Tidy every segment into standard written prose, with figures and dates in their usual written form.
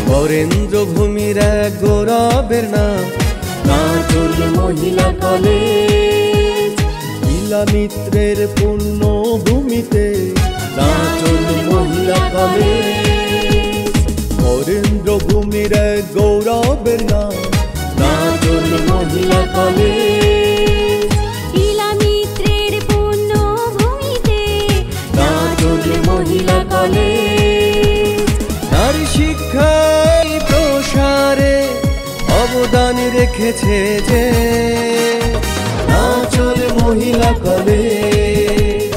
বরেন্দ্র ভূমির এক গৌরবের নাম নাচল মহিলা কলেজ। ইলামিত্রের পূর্ণ ভূমিতে নাচল মহিলা কলেজ। বরেন্দ্র ভূমির এক গৌরবের নাম নাচল মহিলা কলেজ। ইলামিত্রের পূর্ণ ভূমিতে নাচল মহিলা কলেজ। নারী শিক্ষায় প্রসারে অবদান রেখেছে যে নাচল মহিলা কলেজ।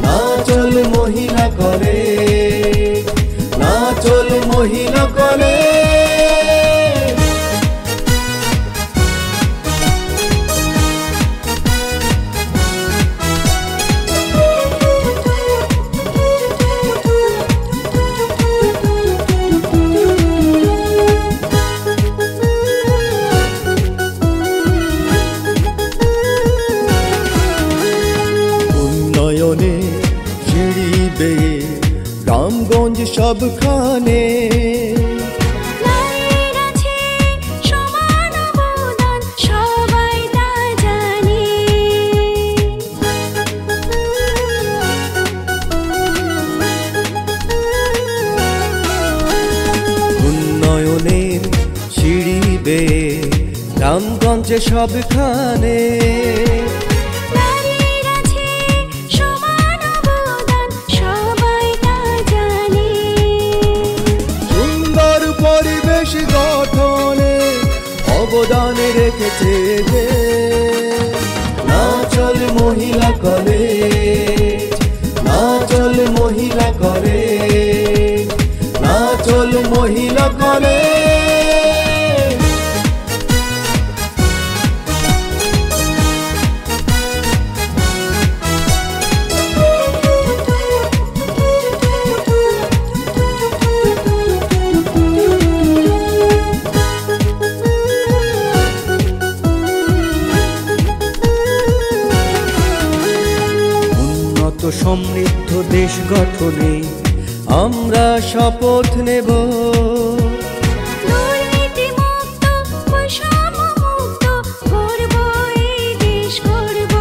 নাচল মহিলা কলেজ। নাচল মহিলা কলেজ। সিঁড়ি বেয়ে গ্রামগঞ্জ সবখানে নারীর আছে সমান অবদান, সবাই তা জানে। উন্নয়নের সিঁড়ি বেয়ে গ্রামগঞ্জে সবখানে পরিবেশ গঠনে অবদান রেখেছে যে নাচল মহিলা কলেজ। নাচল মহিলা কলেজ। নাচল মহিলা কলেজ। সমৃদ্ধ দেশ গঠনে আমরা শপথ নেব। দুর্নীতিমুক্ত, বৈষম্যমুক্ত করব এই দেশ গড়ব।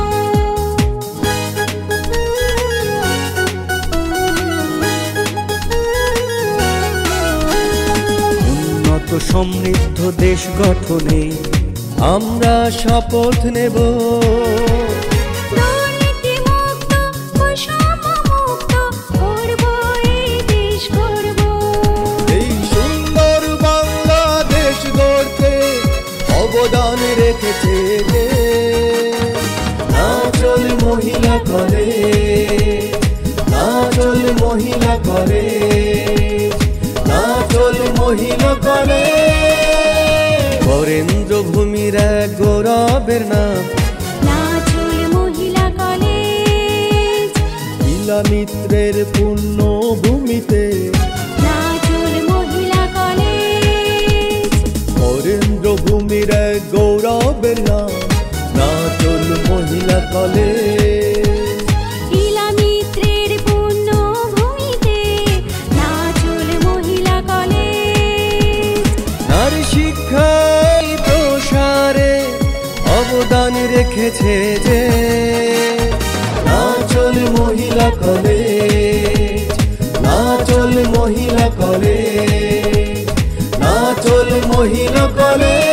উন্নত সমৃদ্ধ দেশ গঠনে আমরা শপথ নেব। অবদান রেখেছে যে নাচল মহিলা কলেজ। নাচল মহিলা কলেজ। নাচল মহিলা কলেজ। বরেন্দ্র ভূমির এক গৌরবের নাম নাচল মহিলা কলেজ। ইলামিত্রের পূর্ণ ভূমিতে নাচল মহিলা কলেজ। বরেন্দ্র ভূমির এক গৌরবের নাম নাচল মহিলা কলেজ। ইলামিত্রের পূর্ণ ভূমিতে নাচল মহিলা কলেজ। নারী শিক্ষায় প্রসারে অবদান রেখেছে যে নাচল মহিলা কলেজ। নাচল মহিলা কলেজ। নাচল মহিলা কলেজ।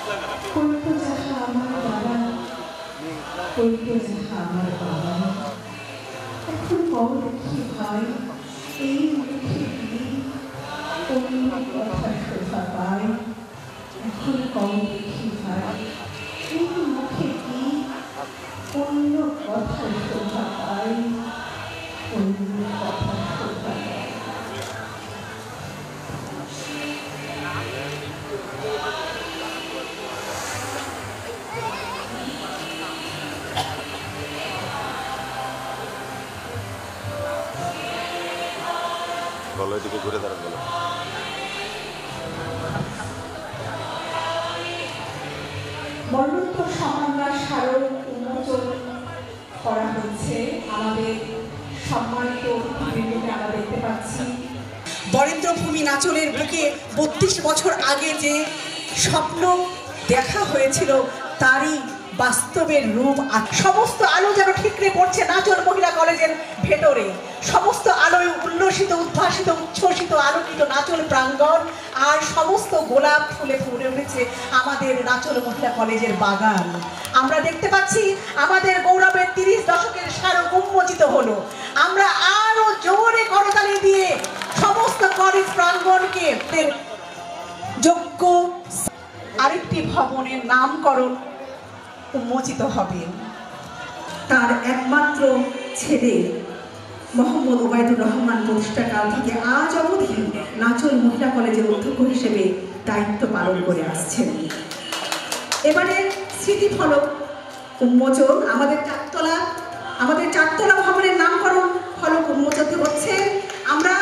কইতো যাহা আমার বাবা, কইতো যাহা আমার বাবা, এখন কম দেখি ভাই এই মুখে কি অন্য কথা শোভা পায়। এখন কম দেখি ভাই এই মুখে কি অন্য কথা শোভা পায়, অন্য কথা শোভা পায়। বলো এদিকে ঘুরে দাঁড়ান বলো। মরণোত্তর সমানরা স্মারক উন্মোচন করা হচ্ছে। আমাদের সম্মানিত অতিথিবৃন্দকে আমরা দেখতে পাচ্ছি। বরেন্দ্রভূমি নাচলের বুকে 32 বছর আগে যে স্বপ্ন দেখা হয়েছিল তারই বাস্তবের রূপ। আর সমস্ত আলো যেন ঠিকরে পড়ছে নাচল মহিলা কলেজের ভেতরে। সমস্ত আলোয় উল্লসিত, উদ্ভাসিত, উচ্ছ্বসিত, আলোকিত নাচল প্রাঙ্গণ। আর সমস্ত গোলাপ ফুলে ফুলে উঠেছে আমাদের নাচল মহিলা কলেজের বাগান। আমরা দেখতে পাচ্ছি আমাদের গৌরবের 30 দশকের স্মারক উন্মোচিত হলো। আমরা আরো জোরে করতালি দিয়ে সমস্ত কলেজ প্রাঙ্গণকে যোগ্য আরেকটি ভবনের নামকরণ উন্মোচিত হবে। তার একমাত্র ছেলে মোহাম্মদ ওবায়দুর রহমান প্রতিষ্ঠাকাল থেকে আজ অবধি নাচল মহিলা কলেজের অধ্যক্ষ হিসেবে দায়িত্ব পালন করে আসছেন। এবারে স্মৃতিফলক উন্মোচন, আমাদের চারতলা ভবনের নামকরণ ফলক উন্মোচিত হচ্ছে। আমরা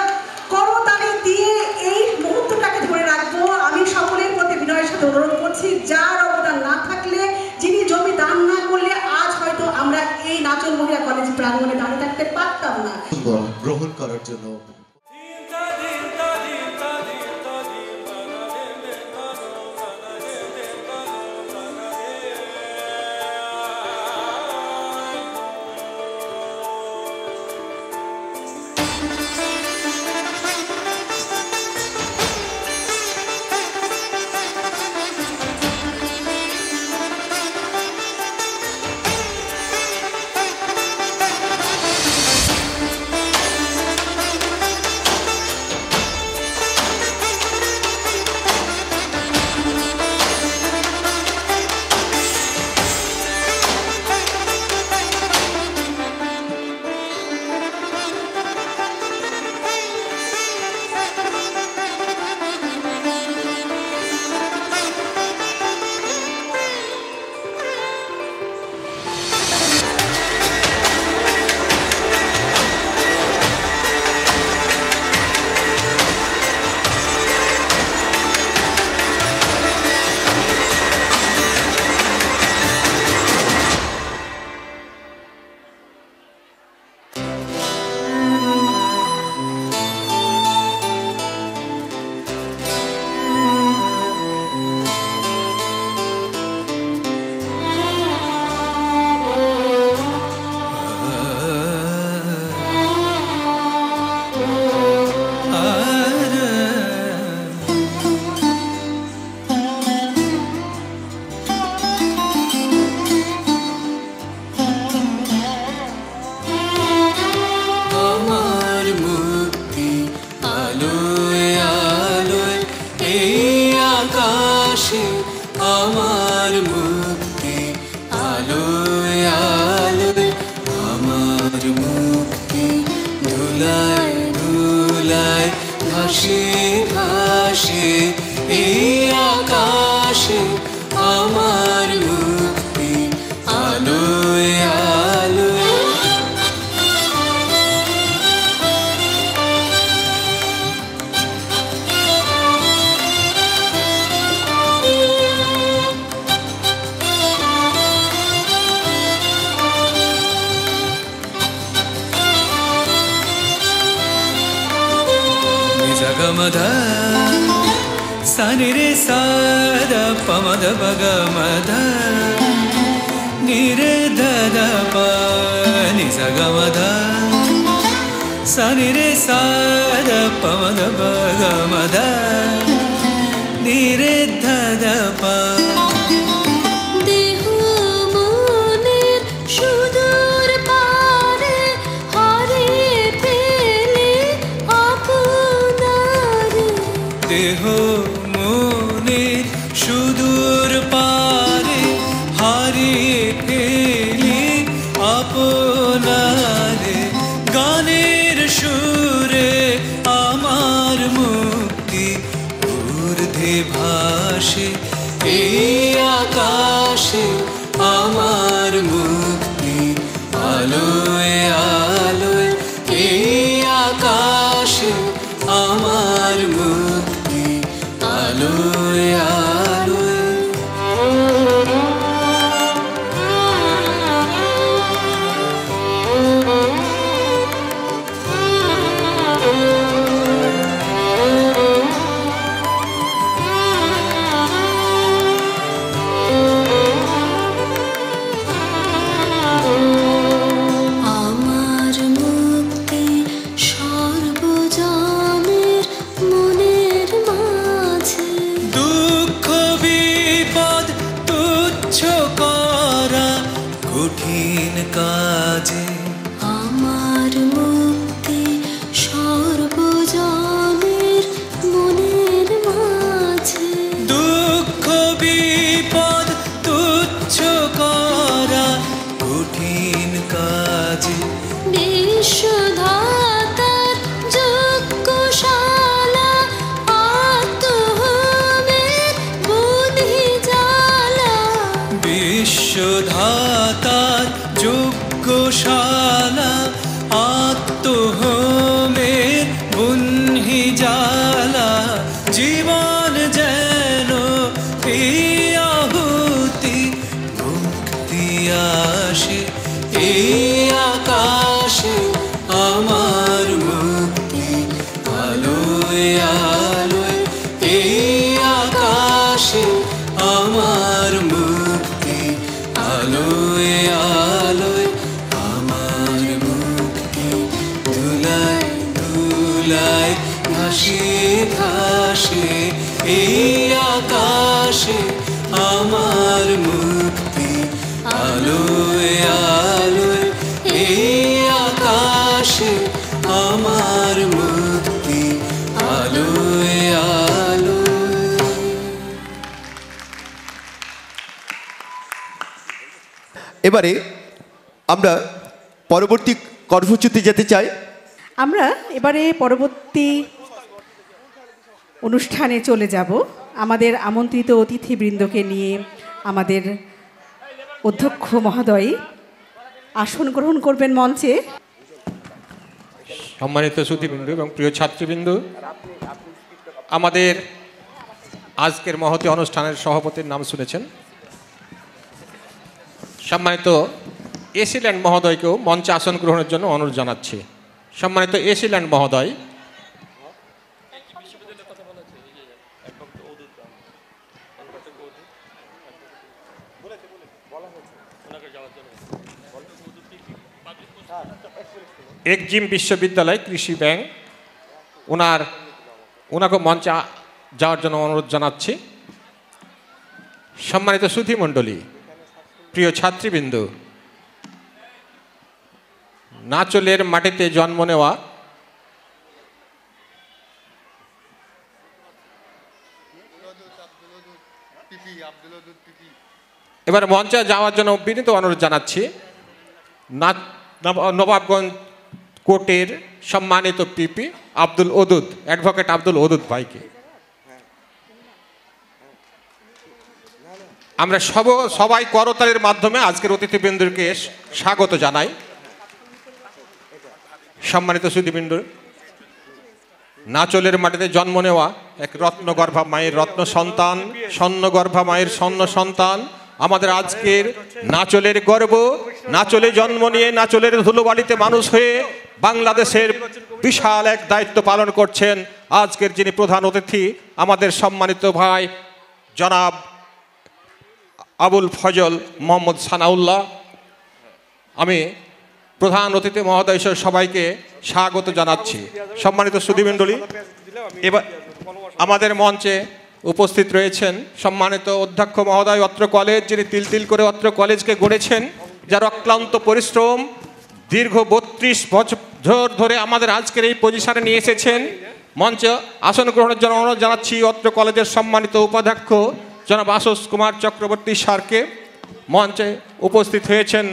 করতালি দিয়ে এই মুহূর্তটাকে ধরে রাখবো। আমি সকলের প্রতি বিনয়ের সাথে অনুরোধ করছি, যার অবদান না থাকলে, যিনি জমি দান না করলে আজ হয়তো আমরা এই নাচল মহিলা কলেজ প্রাঙ্গণে দাঁড়িয়ে থাকতে পারতাম না। গ্রহণ করার জন্য আমার মুক্তি আলোয় আলোয়, আমার মুক্তি ধুলায় ধুলায় ভাসে ভাসে এই আকাশে, আমার মুক্তি আলোয় আলোয়। ಗಮದ ಸನಿ ರೇ ಸಾದ ಪಮದ ಬಗಮದ ನಿರೆ ದದ ಪ ನಿಸ ಗಮದ ಸನಿ ರೇ ಸಾದ ಪಮದ ಬಗಮದ ನಿರೆ ದದ ಪ পারে হারিয়ে ফেলি আপনারে, গানের সুরে আমার মুক্তি ঊর্ধ্বে ভাসে এই আকাশে আমার মুক্তি, আলোয় আলোয় এই আকাশে আমার মুক্তি, আলোয় আলোয়। আমার মুক্তি সর্বজনের মনের মাঝে, দুঃখ বিপদ তুচ্ছ করা কঠিন কাজে, আমার মুক্তি সর্বজনের মনের মাঝে, দুঃখ বিপদ তুচ্ছ করা কঠিন কাজে, বিশ্বধাতার যজ্ঞশালা আত্মহোমের বুদ্ধি জ্বালা, বিশ্বধাতার যজ্ঞশালা আত্মহোমের বহ্নি জ্বালা, জীবন যেন এই আহুতি, মুক্তি আসে এই আকাশে আমার মুক্তি, আলোয় আলোয় এই আকাশে আমার মুক্তি, আলোয় আলোয় আমার মুক্তি, ধুলায় ধুলায় ঘাসে ঘাসে এই আকাশে আমার মুক্তি, আলোয় আলোয় এই আকাশে আমার মুক্তি, আলোয় আলোয়। এবারে আমরা পরবর্তী কর্মসূচিতে যেতে চাই। আমরা এবারে পরবর্তী অনুষ্ঠানে চলে যাব। আমাদের আমন্ত্রিত অতিথিবৃন্দকে নিয়ে আমাদের অধ্যক্ষ মহোদয় আসন গ্রহণ করবেন মঞ্চে। সম্মানিত সুধীবৃন্দ এবং প্রিয় ছাত্রবৃন্দ, আমাদের আজকের মহতী অনুষ্ঠানের সভাপতির নাম শুনেছেন। সম্মানিত এসিল্যান্ড মহোদয়কেও মঞ্চে আসন গ্রহণের জন্য অনুরোধ জানাচ্ছি। সম্মানিত এসিল্যান্ড মহোদয়, একজিম বিশ্ববিদ্যালয় কৃষি ব্যাংক, ওনাকে মঞ্চে যাওয়ার জন্য অনুরোধ জানাচ্ছি। সম্মানিত সুধীমণ্ডলী, প্রিয় ছাত্রীবৃন্দ, নাচলের মাটিতে জন্ম নেওয়া এবার মঞ্চে যাওয়ার জন্য বিনীত অনুরোধ জানাচ্ছি নবাবগঞ্জ কোর্টের সম্মানিত পিপি আব্দুল ওদুদ, অ্যাডভোকেট আব্দুল ওদুদ ভাইকে। আমরা সবাই করতালির মাধ্যমে আজকের অতিথিবৃন্দকে স্বাগত জানাই। সম্মানিত সুধীবৃন্দ, নাচলের মাটিতে জন্ম নেওয়া এক রত্নগর্ভা মায়ের রত্ন সন্তান, স্বর্ণগর্ভা মায়ের স্বর্ণ সন্তান, আমাদের আজকের নাচলের গর্ব। নাচলে জন্ম নিয়ে নাচলের ধুলোবালিতে মানুষ হয়ে বাংলাদেশের বিশাল এক দায়িত্ব পালন করছেন আজকের যিনি প্রধান অতিথি, আমাদের সম্মানিত ভাই জনাব আবুল ফজল মোহাম্মদ সানাউল্লাহ। আমি প্রধান অতিথি মহোদয় সবাইকে স্বাগত জানাচ্ছি। সম্মানিত সুধীমণ্ডলী, এবার আমাদের মঞ্চে উপস্থিত রয়েছেন সম্মানিত অধ্যক্ষ মহোদয় অত্র কলেজ, যিনি তিল তিল করে অত্র কলেজকে গড়েছেন, যার অক্লান্ত পরিশ্রম দীর্ঘ 32 বছর ধরে আমাদের আজকের এই পজিশনে নিয়ে এসেছেন। মঞ্চে আসন গ্রহণের জন্য অনুরোধ জানাচ্ছি অত্র কলেজের সম্মানিত উপাধ্যক্ষ জনাব আশিস কুমার চক্রবর্তী স্যারকে। মঞ্চে উপস্থিত হয়েছেন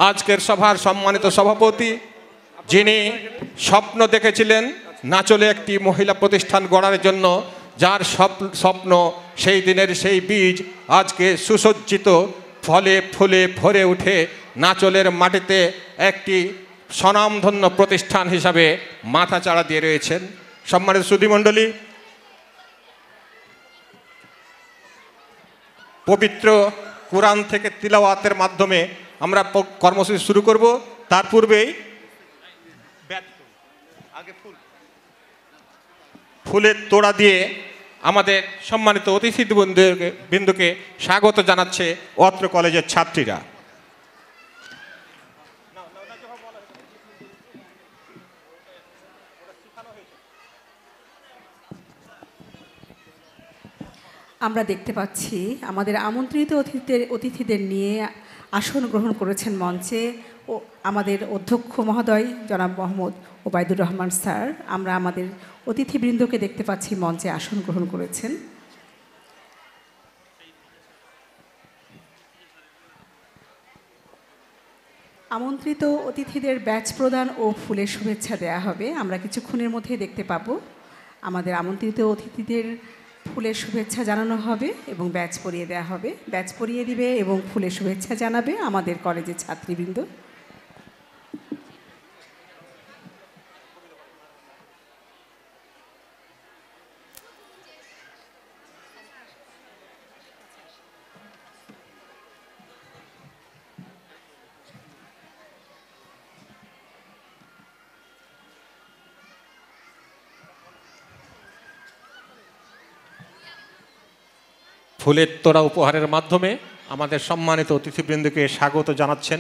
আজকের সভার সম্মানিত সভাপতি, যিনি স্বপ্ন দেখেছিলেন নাচলে একটি মহিলা প্রতিষ্ঠান গড়ার জন্য, যার স্বপ্ন সেই দিনের সেই বীজ আজকে সুসজ্জিত ফলে ফুলে ভরে উঠে নাচলের মাটিতে একটি স্বনামধন্য প্রতিষ্ঠান হিসাবে মাথাচাড়া দিয়ে রয়েছেন। সম্মানিত সুধীমণ্ডলী, পবিত্র কোরআন থেকে তিলাওয়াতের মাধ্যমে আমরা কর্মসূচি শুরু করব। তার পূর্বেই ফুলের তোড়া দিয়ে আমাদের সম্মানিত অতিথিবৃন্দকে স্বাগত জানাচ্ছে অত্র কলেজের ছাত্রীরা। আমরা দেখতে পাচ্ছি আমাদের আমন্ত্রিত অতিথিদের নিয়ে আসন গ্রহণ করেছেন মঞ্চে ও আমাদের অধ্যক্ষ মহোদয় জনাব মোহাম্মদ ওবায়দুর রহমান স্যার। আমরা আমাদের অতিথিবৃন্দকে দেখতে পাচ্ছি মঞ্চে আসন গ্রহণ করেছেন। আমন্ত্রিত অতিথিদের ব্যাচ প্রদান ও ফুলের শুভেচ্ছা দেয়া হবে। আমরা কিছুক্ষণের মধ্যে দেখতে পাবো আমাদের আমন্ত্রিত অতিথিদের ফুলের শুভেচ্ছা জানানো হবে এবং ব্যাচ পরিয়ে দেওয়া হবে। ব্যাচ পরিয়ে দিবে এবং ফুলের শুভেচ্ছা জানাবে আমাদের কলেজের ছাত্রীবৃন্দ। ফুলের তোড়া উপহারের মাধ্যমে আমাদের সম্মানিত অতিথিবৃন্দকে স্বাগত জানাচ্ছেন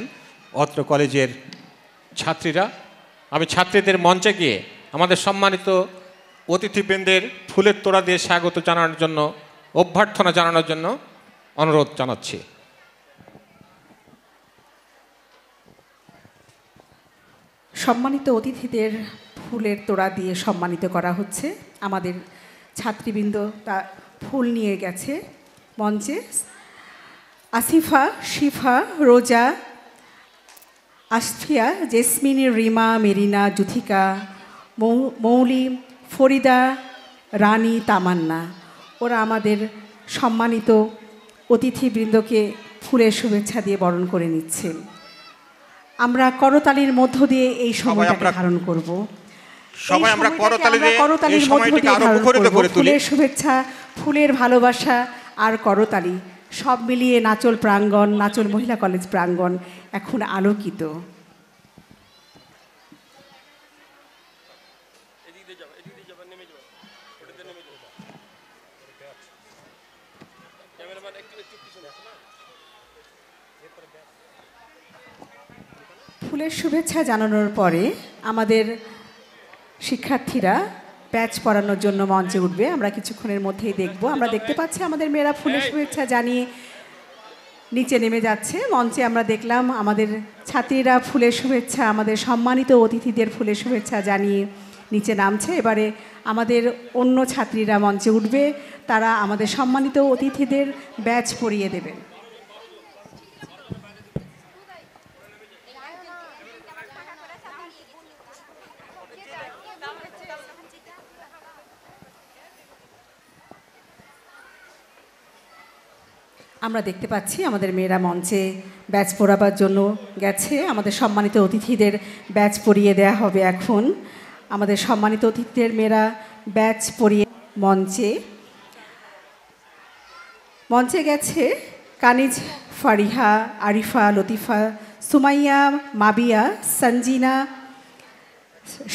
অত্র কলেজের ছাত্রীরা। আমি ছাত্রীদের মঞ্চে গিয়ে আমাদের সম্মানিত অতিথিবৃন্দের ফুলের তোড়া দিয়ে স্বাগত জানানোর জন্য, অভ্যর্থনা জানানোর জন্য অনুরোধ জানাচ্ছি। সম্মানিত অতিথিদের ফুলের তোড়া দিয়ে সম্মানিত করা হচ্ছে। আমাদের ছাত্রীবৃন্দ তা ফুল নিয়ে গেছে মঞ্চে। আসিফা, শিফা, রোজা, আসফিয়া, জেসমিন, রিমা, মেরিনা, জুথিকা, মৌলি, ফরিদা, রানী, তামান্না, ওরা আমাদের সম্মানিত অতিথিবৃন্দকে ফুলের শুভেচ্ছা দিয়ে বরণ করে নিচ্ছে। আমরা করতালির মধ্য দিয়ে এই সময়টাকে ধারণ করব। সবাই আমরা করতালির মধ্যে ফুলের শুভেচ্ছা, ফুলের ভালোবাসা আর করতালি সব মিলিয়ে নাচল প্রাঙ্গণ, নাচল মহিলা কলেজ প্রাঙ্গণ এখন আলোকিত। ফুলের শুভেচ্ছা জানানোর পরে আমাদের শিক্ষার্থীরা ব্যাচ পড়ানোর জন্য মঞ্চে উঠবে। আমরা কিছুক্ষণের মধ্যেই দেখব। আমরা দেখতে পাচ্ছি আমাদের মেয়েরা ফুলের শুভেচ্ছা জানিয়ে নিচে নেমে যাচ্ছে। মঞ্চে আমরা দেখলাম আমাদের ছাত্রীরা ফুলের শুভেচ্ছা, আমাদের সম্মানিত অতিথিদের ফুলের শুভেচ্ছা জানিয়ে নিচে নামছে। এবারে আমাদের অন্য ছাত্রীরা মঞ্চে উঠবে, তারা আমাদের সম্মানিত অতিথিদের ব্যাচ পরিয়ে দেবেন। আমরা দেখতে পাচ্ছি আমাদের মেয়েরা মঞ্চে ব্যাচ পরাবার জন্য গেছে। আমাদের সম্মানিত অতিথিদের ব্যাচ পরিয়ে দেয়া হবে এখন। আমাদের সম্মানিত অতিথিদের মেয়েরা ব্যাচ পরিয়ে মঞ্চে গেছে কানিজ, ফারিহা, আরিফা, লতিফা, সুমাইয়া, মাবিয়া, সঞ্জিনা,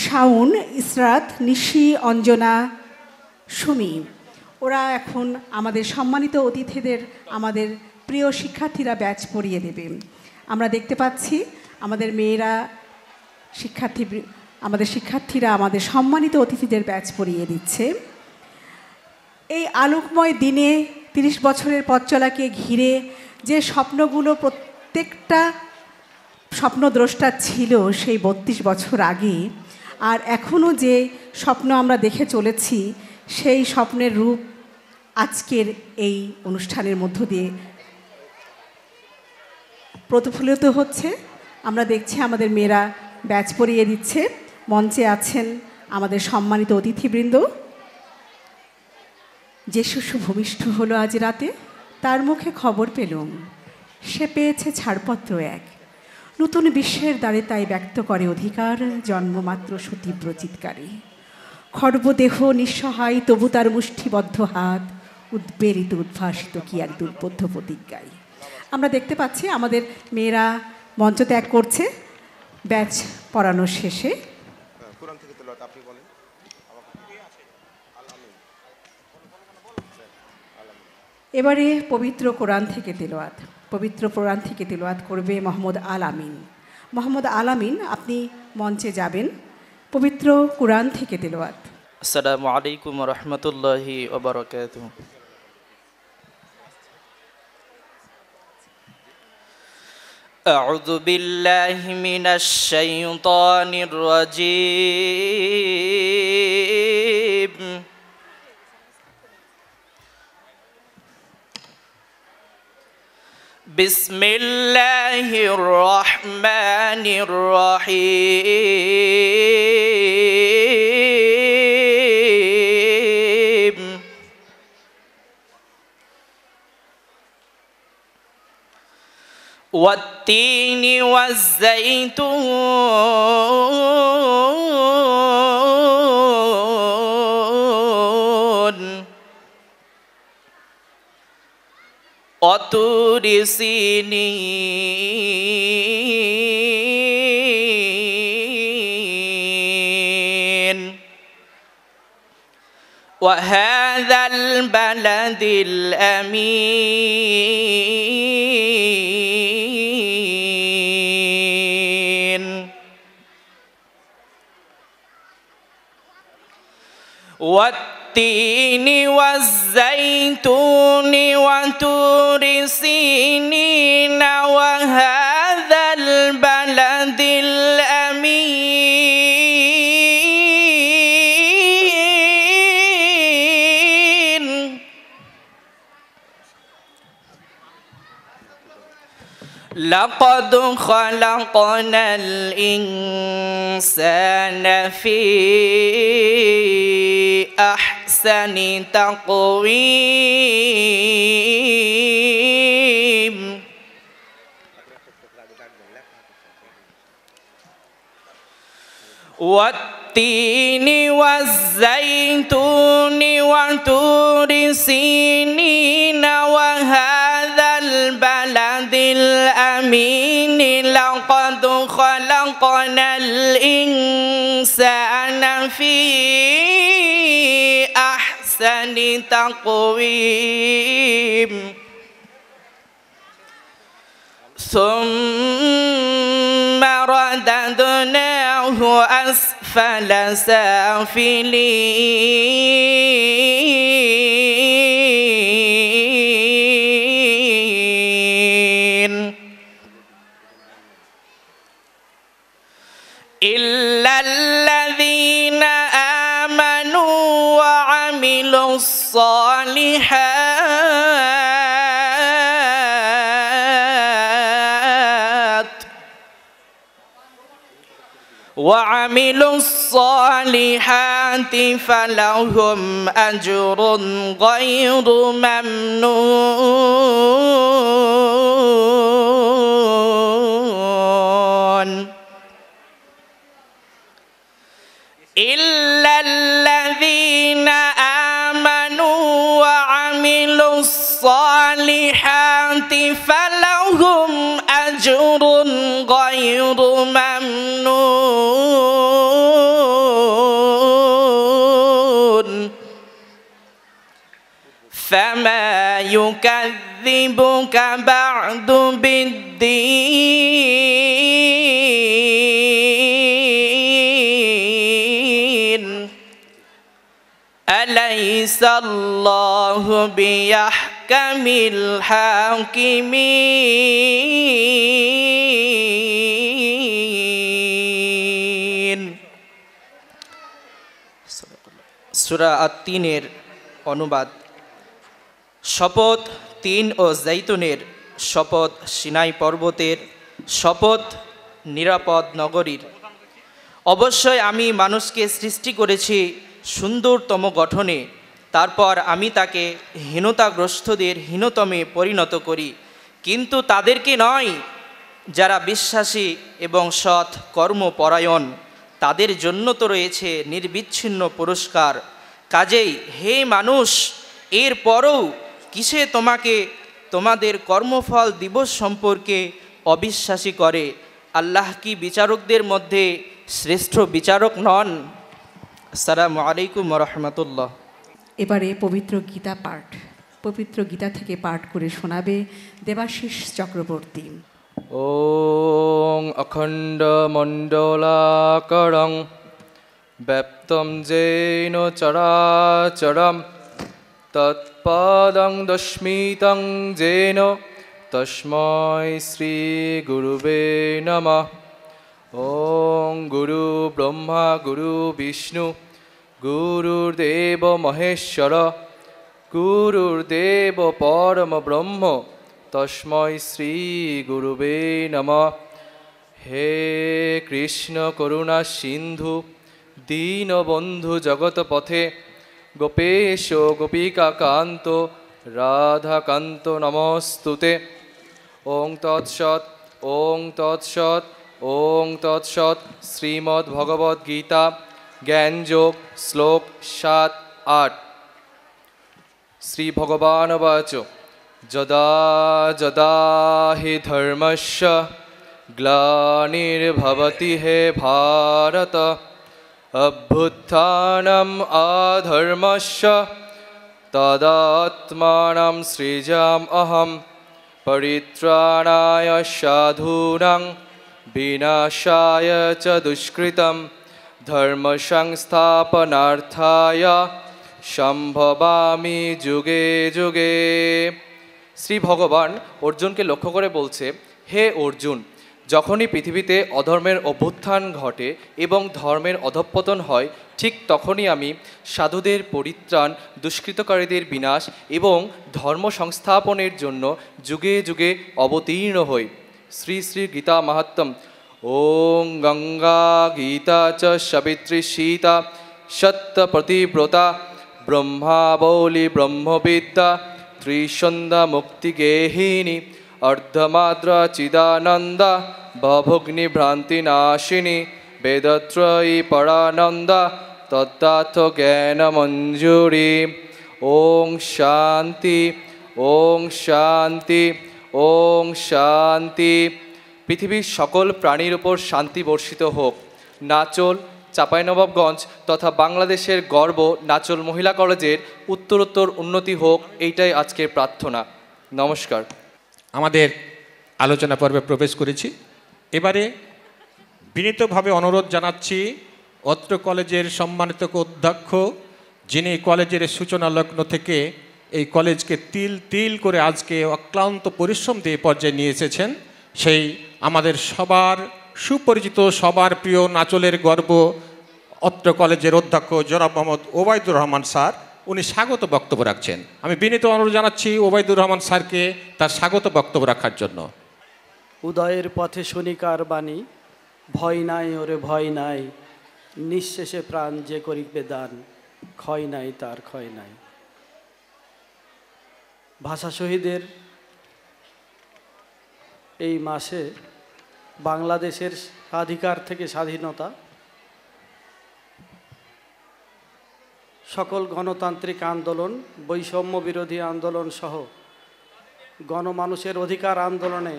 শাউন, ইসরাত, নিশি, অঞ্জনা, সুমি। ওরা এখন আমাদের সম্মানিত অতিথিদের, আমাদের প্রিয় শিক্ষার্থীরা ব্যাচ পরিয়ে দেবে। আমরা দেখতে পাচ্ছি আমাদের মেয়েরা আমাদের শিক্ষার্থীরা আমাদের সম্মানিত অতিথিদের ব্যাচ পরিয়ে দিচ্ছে। এই আলোকময় দিনে 30 বছরের পথ চলাকে ঘিরে যে স্বপ্নগুলো প্রত্যেকটা স্বপ্নদ্রষ্টা ছিল সেই 32 বছর আগে, আর এখনও যে স্বপ্ন আমরা দেখে চলেছি সেই স্বপ্নের রূপ আজকের এই অনুষ্ঠানের মধ্য দিয়ে প্রতিফলিত হচ্ছে। আমরা দেখছি আমাদের মেয়েরা ব্যাচ পরিয়ে দিচ্ছে। মঞ্চে আছেন আমাদের সম্মানিত অতিথিবৃন্দ। যে শিশু ভূমিষ্ঠ হলো আজ রাতে, তার মুখে খবর পেলুম সে পেয়েছে ছাড়পত্র এক। নতুন বিশ্বের দ্বারে তাই ব্যক্ত করে অধিকার, জন্মমাত্র সুতীব্র চিৎকারে। খর্বদেহ নিঃসহায়, তবু তার মুষ্টিবদ্ধ হাত উদ্বেলিত উদ্ভাসিত কি এক দুর্বোধ্য প্রতিজ্ঞায়। আমরা দেখতে পাচ্ছি আমাদের মেয়েরা মঞ্চ ত্যাগ করছে ব্যাচ পড়ানোর শেষে। এবারে পবিত্র কোরআন থেকে তেলাওয়াত করবে মোহাম্মদ আল আমিন। মোহাম্মদ আল আমিন, আপনি মঞ্চে যাবেন। পবিত্র কোরআন থেকে তেলাওয়াত। আসসালামু আলাইকুম ওয়া রাহমাতুল্লাহি ওয়া বারাকাতুহু। আউযু বিল্লাহি মিনাশ শাইতানির রাজীম। বিসমিল্লাহির রহমানির রহিম। والتين والزيتون وطور سينين وهذا البلد الأمين والتين والزيتون وطور سينين وهذا البلد الأمين لقد خلقنا الإنسان في أحسن تقويم والتين والزيتون وطور سينين وهذا البلد الأمين لقد خلقنا الإنسان في أحسن تقويم ثم رددناه أسفل سافلين إلا الذين آمنوا وعملوا الصالحات فلهم أجر غير ممنون إلا الذين آمنوا وعملوا الصالحات فلهم أجر غير ممنون فما يكذبك بعد بالدين أليس الله بيحكم الحاكمين। সূরা আত-তিনের অনুবাদ শপথ তিন ও জৈতুনের, শপথ সিনাই পর্বতের, শপথ নিরাপদ নগরীর। অবশ্যই আমি মানুষকে সৃষ্টি করেছি সুন্দরতম গঠনে, তারপর আমি তাকে হীনতাগ্রস্তদের হীনতমে পরিণত করি, কিন্তু তাদেরকে নয় যারা বিশ্বাসী এবং সৎ কর্মপরায়ণ, তাদের জন্য তো রয়েছে নির্বিচ্ছিন্ন পুরস্কার। কাজেই হে মানুষ, এরপরও কিসে তোমাদের কর্মফল দিবস সম্পর্কে অবিশ্বাসী করে? আল্লাহ কি বিচারকদের মধ্যে শ্রেষ্ঠ বিচারক নন? আসসালামু আলাইকুম ওয়া রাহমাতুল্লাহ। এবারে পবিত্র গীতা পাঠ, পবিত্র গীতা থেকে পাঠ করে শোনাবে দেবাশিস চক্রবর্তী। ওং অখণ্ড মণ্ডলাকারং ব্যাপ্তং যেন চরাচরম তৎপদং দস্মিতং যেন তস্मै শ্রী গুরুবে নমঃ। ওং গুরু ব্রহ্মা গুরু বিষ্ণু গুরুর্দেব মহেশ্বর গুরুর্দেব পরম ব্রহ্ম তস্मै শ্রী গুরুবে নমঃ। হে কৃষ্ণ করুণা সিন্ধু দীনবন্ধু জগৎপথে গোপেশ গোপিকা কান্ত রাধাকান্ত নমস্তুতে। ওং তৎসৎ ওং তৎসৎ ওং তৎসৎ। শ্রীমদ্ ভগবদ গীতা জ্ঞানযোগ শ্লোক ৭-৮। শ্রী ভগবানুবাচ যদা যদা হি ধর্মস্য গ্লানির্ভবতি হে ভারত অভ্যুত্থানম অধর্মস্য তদাত্মাनं সৃজাম্যহম পরিত্রাণায় সাধূনাং বিনাশায় চ দুষ্কৃতম ধর্ম সংস্থাপনার্থায় সম্ভবামি যুগে যুগে। শ্রী ভগবান অর্জুনকে লক্ষ্য করে বলছে, হে অর্জুন, যখনই পৃথিবীতে অধর্মের অভ্যুত্থান ঘটে এবং ধর্মের অধঃপতন হয়, ঠিক তখনই আমি সাধুদের পরিত্রাণ, দুষ্কৃতকারীদের বিনাশ এবং ধর্ম সংস্থাপনের জন্য যুগে যুগে অবতীর্ণ হই। শ্রী শ্রী গীতা মাহাত্ম্যম। ওং গঙ্গা গীতা চ সাবিত্রী সীতা সত্য প্রতিব্রতা ব্রহ্মাবলী ব্রহ্মবিদ্যা ত্রিসন্ধ্যা মুক্তিগেহিনী অর্ধমাত্র চিদানন্দা ভভগ্নি ভ্রান্তি নাশিনী বেদত্রয়ী পরানন্দা তত্ত্বার্থ জ্ঞান মঞ্জুরি। ওং শান্তি ওং শান্তি ওং শান্তি। পৃথিবীর সকল প্রাণীর উপর শান্তি বর্ষিত হোক। নাচোল, চাঁপাইনবাবগঞ্জ তথা বাংলাদেশের গর্ব নাচোল মহিলা কলেজের উত্তরোত্তর উন্নতি হোক, এইটাই আজকের প্রার্থনা। নমস্কার। আমাদের আলোচনা পর্বে প্রবেশ করেছি। এবারে বিনীতভাবে অনুরোধ জানাচ্ছি অত্র কলেজের সম্মানিত অধ্যক্ষ, যিনি কলেজের সূচনা লগ্ন থেকে এই কলেজকে তিল তিল করে আজকে অক্লান্ত পরিশ্রম দিয়ে পর্যায়ে নিয়ে এসেছেন, সেই আমাদের সবার সুপরিচিত, সবার প্রিয়, নাচলের গর্ব অত্র কলেজের অধ্যক্ষ জনাব মোহাম্মদ ওবায়দুর রহমান স্যার, উনি স্বাগত বক্তব্য রাখছেন। আমি বিনীত অনুরোধ জানাচ্ছি ওবায়দুর রহমান স্যারকে তার স্বাগত বক্তব্য রাখার জন্য। উদয়ের পথে শনিকার বাণী, ভয় নাই ওরে ভয় নাই, নিঃশেষে প্রাণ যে করিবে দান, ক্ষয় নাই তার ক্ষয় নাই। ভাষা শহীদের এই মাসে বাংলাদেশের স্বাধিকার থেকে স্বাধীনতা, সকল গণতান্ত্রিক আন্দোলন, বৈষম্য বিরোধী আন্দোলন সহ গণমানুষের অধিকার আন্দোলনে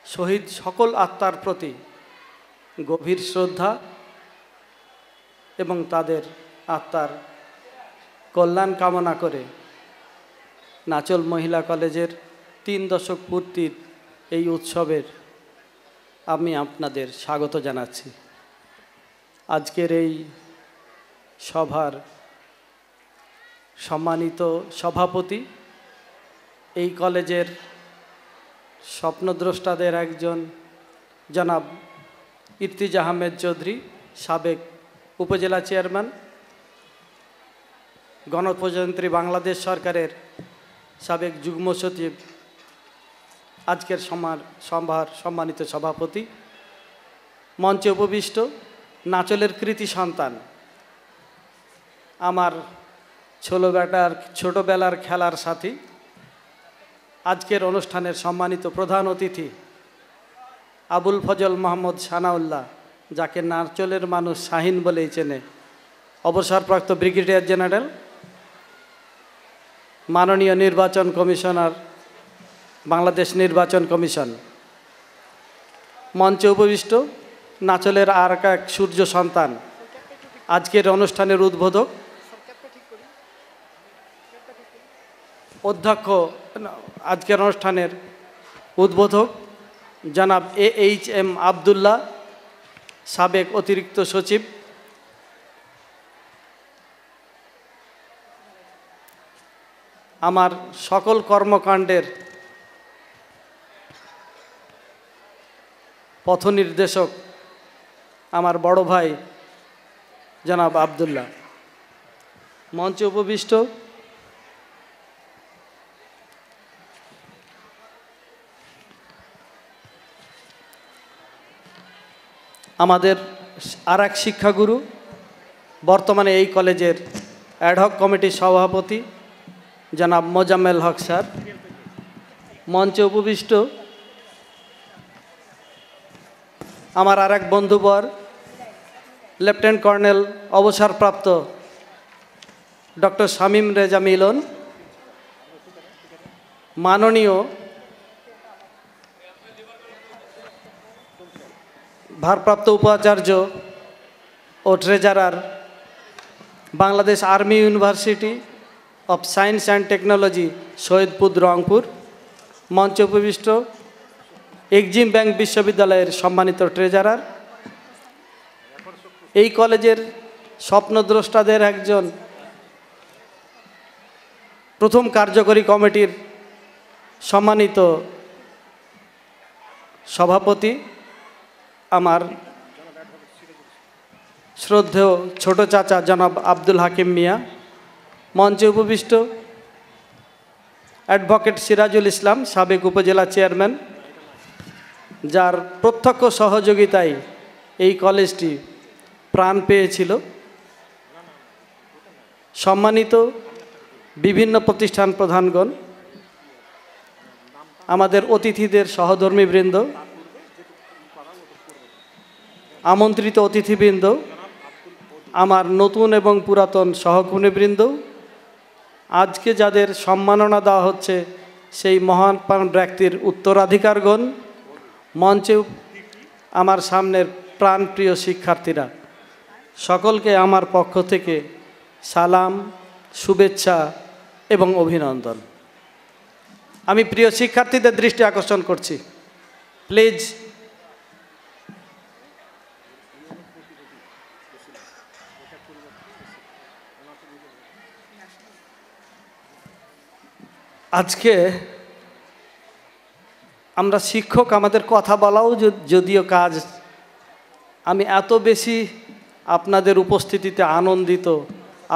শহীদ সকল আত্মার প্রতি গভীর শ্রদ্ধা এবং তাদের আত্মার কল্যাণ কামনা করে নাচল মহিলা কলেজের 3 দশক পূর্তির এই উৎসবের আমি আপনাদের স্বাগত জানাচ্ছি। আজকের এই সভার সম্মানিত সভাপতি, এই কলেজের স্বপ্নদ্রষ্টাদের একজন জনাব ইর্তিজা আহমেদ চৌধুরী, সাবেক উপজেলা চেয়ারম্যান, গণপ্রজাতন্ত্রী বাংলাদেশ সরকারের সাবেক যুগ্ম সচিব, আজকের সভার সম্মানিত সভাপতি, মঞ্চে উপবিষ্ট নাচলের কৃতি সন্তান, আমার ছোটবেলার খেলার সাথী, আজকের অনুষ্ঠানের সম্মানিত প্রধান অতিথি আবুল ফজল মোহাম্মদ সানাউল্লাহ, যাকে নাচলের মানুষ শাহিন বলেই চেনে, অবসরপ্রাপ্ত ব্রিগেডিয়ার জেনারেল, মাননীয় নির্বাচন কমিশনার, বাংলাদেশ নির্বাচন কমিশন, মঞ্চে উপবিষ্ট নাচলের আর এক সূর্য সন্তান, আজকের অনুষ্ঠানের উদ্বোধক অধ্যক্ষ, আজকের অনুষ্ঠানের উদ্বোধক জনাব AHM আবদুল্লাহ, সাবেক অতিরিক্ত সচিব, আমার সকল কর্মকাণ্ডের পথনির্দেশক আমার বড় ভাই জনাব আবদুল্লাহ, মঞ্চে উপবিষ্ট আমাদের আর এক শিক্ষাগুরু, বর্তমানে এই কলেজের অ্যাডহক কমিটির সভাপতি জনাব মোজাম্মেল হক স্যার, মঞ্চে উপবিষ্ট আমার আর এক বন্ধুবর লেফটেন্যান্ট কর্নেল অবসরপ্রাপ্ত ডক্টর শামীম রেজা মিলন, মাননীয় ভারপ্রাপ্ত উপাচার্য ও treasurer, Bangladesh army university of science and technology, Saidpur, Rangpur, মঞ্চে উপবিষ্ট এক্সিম ব্যাংক বিশ্ববিদ্যালয়ের সম্মানিত ট্রেজারার, এই কলেজের স্বপ্নদ্রষ্টাদের একজন, প্রথম কার্যকরী কমিটির সম্মানিত সভাপতি আমার শ্রদ্ধেয় ছোট চাচা জনাব আব্দুল হাকিম মিয়া, মঞ্চে উপবিষ্ট অ্যাডভোকেট সিরাজুল ইসলাম, সাবেক উপজেলা চেয়ারম্যান, যার প্রত্যক্ষ সহযোগিতায় এই কলেজটি প্রাণ পেয়েছিল, সম্মানিত বিভিন্ন প্রতিষ্ঠান প্রধানগণ, আমাদের অতিথিদের সহধর্মীবৃন্দ, আমন্ত্রিত অতিথিবৃন্দ, আমার নতুন এবং পুরাতন সহকর্মীবৃন্দ, আজকে যাদের সম্মাননা দেওয়া হচ্ছে সেই মহান ব্যক্তির উত্তরাধিকারগণ, মঞ্চে আমার সামনের প্রাণপ্রিয় শিক্ষার্থীরা, সকলকে আমার পক্ষ থেকে সালাম, শুভেচ্ছা এবং অভিনন্দন। আমি প্রিয় শিক্ষার্থীদের দৃষ্টি আকর্ষণ করছি, প্লিজ আজকে আমরা শিক্ষক, আমাদের কথা বলাও যদিও কাজ, আমি এত বেশি আপনাদের উপস্থিতিতে আনন্দিত,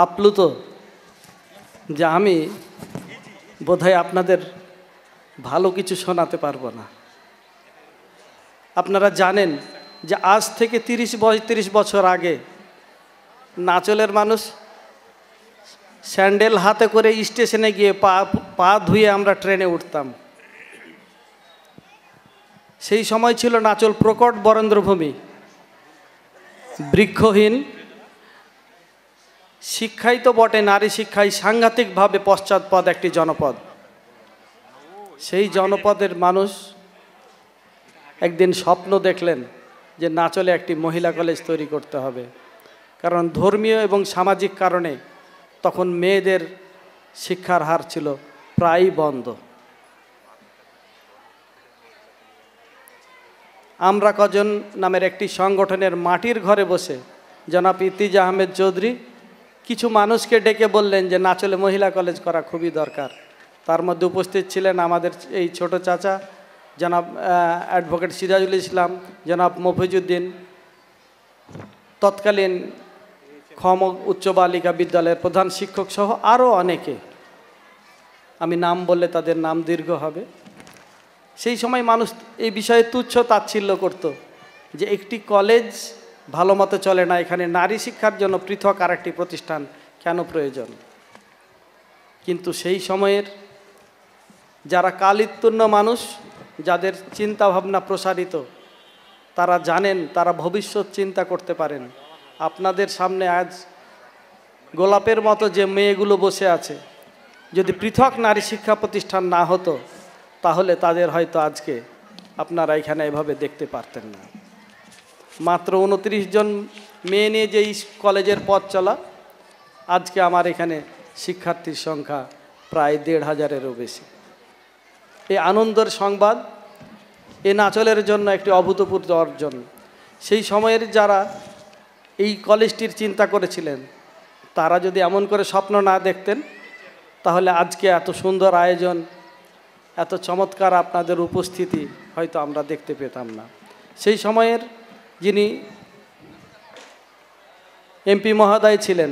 আপ্লুত যে আমি বোধহয় আপনাদের ভালো কিছু শোনাতে পারবো না। আপনারা জানেন যে আজ থেকে 30 বছর আগে নাচলের মানুষ স্যান্ডেল হাতে করে স্টেশনে গিয়ে পা ধুয়ে আমরা ট্রেনে উঠতাম। সেই সময় ছিল নাচল প্রকট বরেন্দ্রভূমি, বৃক্ষহীন, শিক্ষাই তো বটে, নারী শিক্ষায় সাংঘাতিকভাবে পশ্চাৎপদ একটি জনপদ। সেই জনপদের মানুষ একদিন স্বপ্ন দেখলেন যে নাচলে একটি মহিলা কলেজ তৈরি করতে হবে, কারণ ধর্মীয় এবং সামাজিক কারণে তখন মেয়েদের শিক্ষার হার ছিল প্রায়ই বন্ধ। আমরা কজন নামের একটি সংগঠনের মাটির ঘরে বসে জনাব ইতিজ আহমেদ চৌধুরী কিছু মানুষকে ডেকে বললেন যে নাচলে মহিলা কলেজ করা খুবই দরকার। তার মধ্যে উপস্থিত ছিলেন আমাদের এই ছোট চাচা জনাব অ্যাডভোকেট সিরাজুল ইসলাম, জনাব মফিজউদ্দিন, তৎকালীন খম উচ্চ বালিকা বিদ্যালয়ের প্রধান শিক্ষক সহ আরও অনেকে। আমি নাম বললে তাদের নাম দীর্ঘ হবে। সেই সময় মানুষ এই বিষয়ে তুচ্ছ তাচ্ছিল্য করত যে একটি কলেজ ভালো মতো চলে না, এখানে নারী শিক্ষার জন্য পৃথক আরেকটি প্রতিষ্ঠান কেন প্রয়োজন। কিন্তু সেই সময়ের যারা কালিত্তন্ন মানুষ, যাদের চিন্তাভাবনা প্রসারিত, তারা জানেন, তারা ভবিষ্যৎ চিন্তা করতে পারেন। আপনাদের সামনে আজ গোলাপের মতো যে মেয়েগুলো বসে আছে, যদি পৃথক নারী শিক্ষা প্রতিষ্ঠান না হতো তাহলে তাদের হয়তো আজকে আপনারা এখানে এভাবে দেখতে পারতেন না। মাত্র 29 জন মেয়ে নিয়ে যে কলেজের পথ চলা, আজকে আমার এখানে শিক্ষার্থীর সংখ্যা প্রায় 1500-এরও বেশি। এই আনন্দের সংবাদ, এ নাচলের জন্য একটি অভূতপূর্ব অর্জন। সেই সময়ের যারা এই কলেজটির চিন্তা করেছিলেন, তারা যদি এমন করে স্বপ্ন না দেখতেন তাহলে আজকে এত সুন্দর আয়োজন, এত চমৎকার আপনাদের উপস্থিতি হয়তো আমরা দেখতে পেতাম না। সেই সময়ের যিনি এমপি মহোদয় ছিলেন,